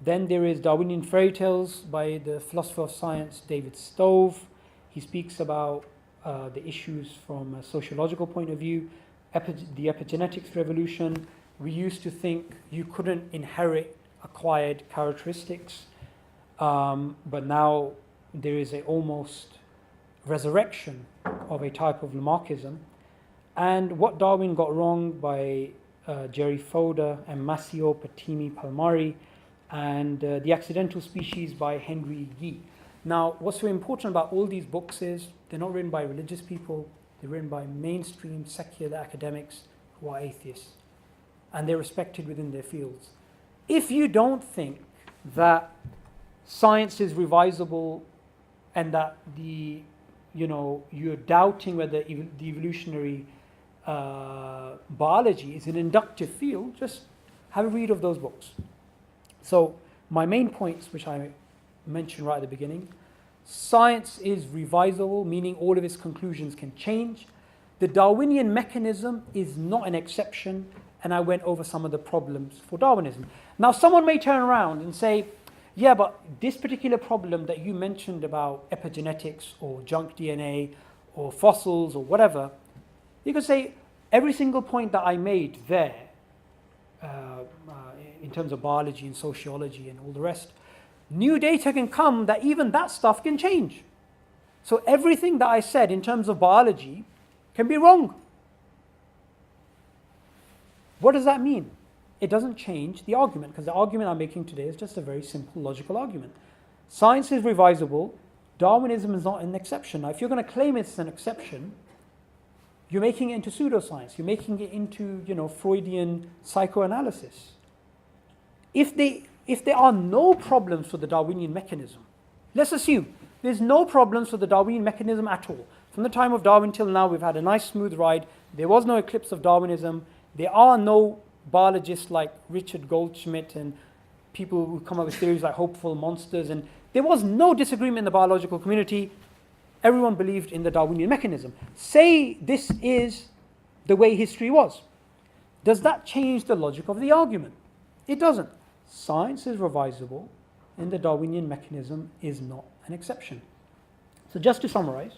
Then there is Darwinian Fairy Tales by the philosopher of science David Stove. He speaks about the issues from a sociological point of view, the epigenetics revolution. We used to think you couldn't inherit acquired characteristics, but now there is a almost resurrection of a type of Lamarckism. And What Darwin Got Wrong by Jerry Fodor and Massimo Patini Palmari, and The Accidental Species by Henry Yee. Now, what's so important about all these books is they're not written by religious people, they're written by mainstream secular academics who are atheists, and they're respected within their fields. If you don't think that science is revisable and that you're doubting whether the evolutionary biology is an inductive field, just have a read of those books. So my main points, which I mentioned right at the beginning. Science is revisable, meaning all of its conclusions can change. The Darwinian mechanism is not an exception, and I went over some of the problems for Darwinism. Now, someone may turn around and say, yeah, but this particular problem that you mentioned about epigenetics or junk DNA or fossils or whatever, you could say every single point that I made there, in terms of biology and sociology and all the rest, new data can come that even that stuff can change. So everything that I said in terms of biology can be wrong. What does that mean? It doesn't change the argument, because the argument I'm making today is just a very simple logical argument. Science is revisable. Darwinism is not an exception. Now, if you're going to claim it's an exception, you're making it into pseudoscience. You're making it into, Freudian psychoanalysis. If there are no problems for the Darwinian mechanism, let's assume there's no problems for the Darwinian mechanism at all. From the time of Darwin till now, we've had a nice smooth ride. There was no eclipse of Darwinism. There are no biologists like Richard Goldschmidt and people who come up with theories like hopeful monsters. And there was no disagreement in the biological community. Everyone believed in the Darwinian mechanism. Say this is the way history was. Does that change the logic of the argument? It doesn't. Science is revisable, and the Darwinian mechanism is not an exception. So just to summarize,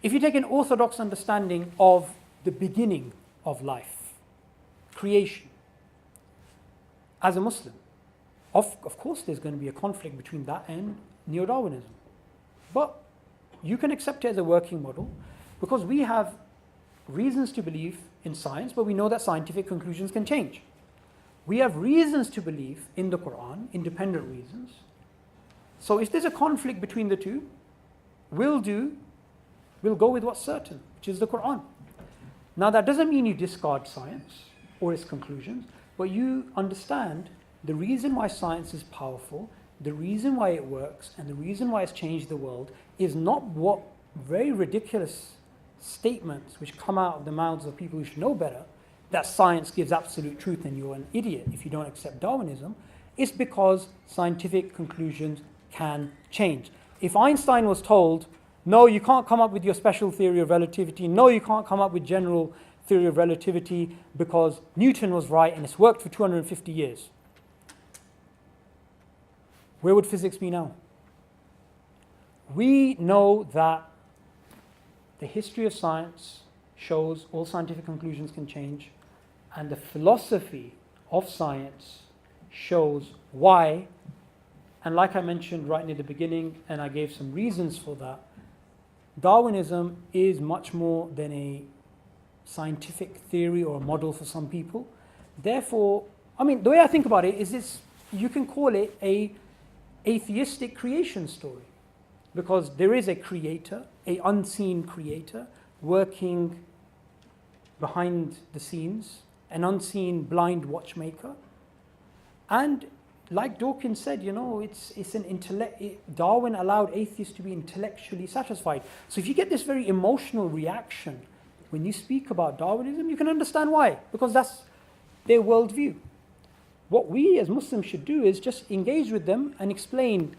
if you take an orthodox understanding of the beginning of life, creation, as a Muslim, of course there's going to be a conflict between that and Neo-Darwinism. But you can accept it as a working model because we have reasons to believe in science, but we know that scientific conclusions can change. We have reasons to believe in the Quran, independent reasons. So if there's a conflict between the two, we'll go with what's certain, which is the Quran. Now that doesn't mean you discard science or its conclusions, but you understand the reason why science is powerful, the reason why it works, and the reason why it's changed the world is not what very ridiculous statements which come out of the mouths of people who should know better, that science gives absolute truth and you're an idiot if you don't accept Darwinism. It's because scientific conclusions can change. If Einstein was told, no, you can't come up with your special theory of relativity, no, you can't come up with general theory of relativity because Newton was right and it's worked for 250 years, where would physics be now? We know that the history of science shows all scientific conclusions can change, and the philosophy of science shows why. And like I mentioned right near the beginning, and I gave some reasons for that, Darwinism is much more than a scientific theory or a model for some people. Therefore, the way I think about it is this: you can call it a atheistic creation story, because there is a creator, an unseen creator, working behind the scenes, an unseen blind watchmaker. And like Dawkins said, it's an intellect. Darwin allowed atheists to be intellectually satisfied. So if you get this very emotional reaction when you speak about Darwinism, you can understand why, because that's their worldview. What we as Muslims should do is just engage with them and explain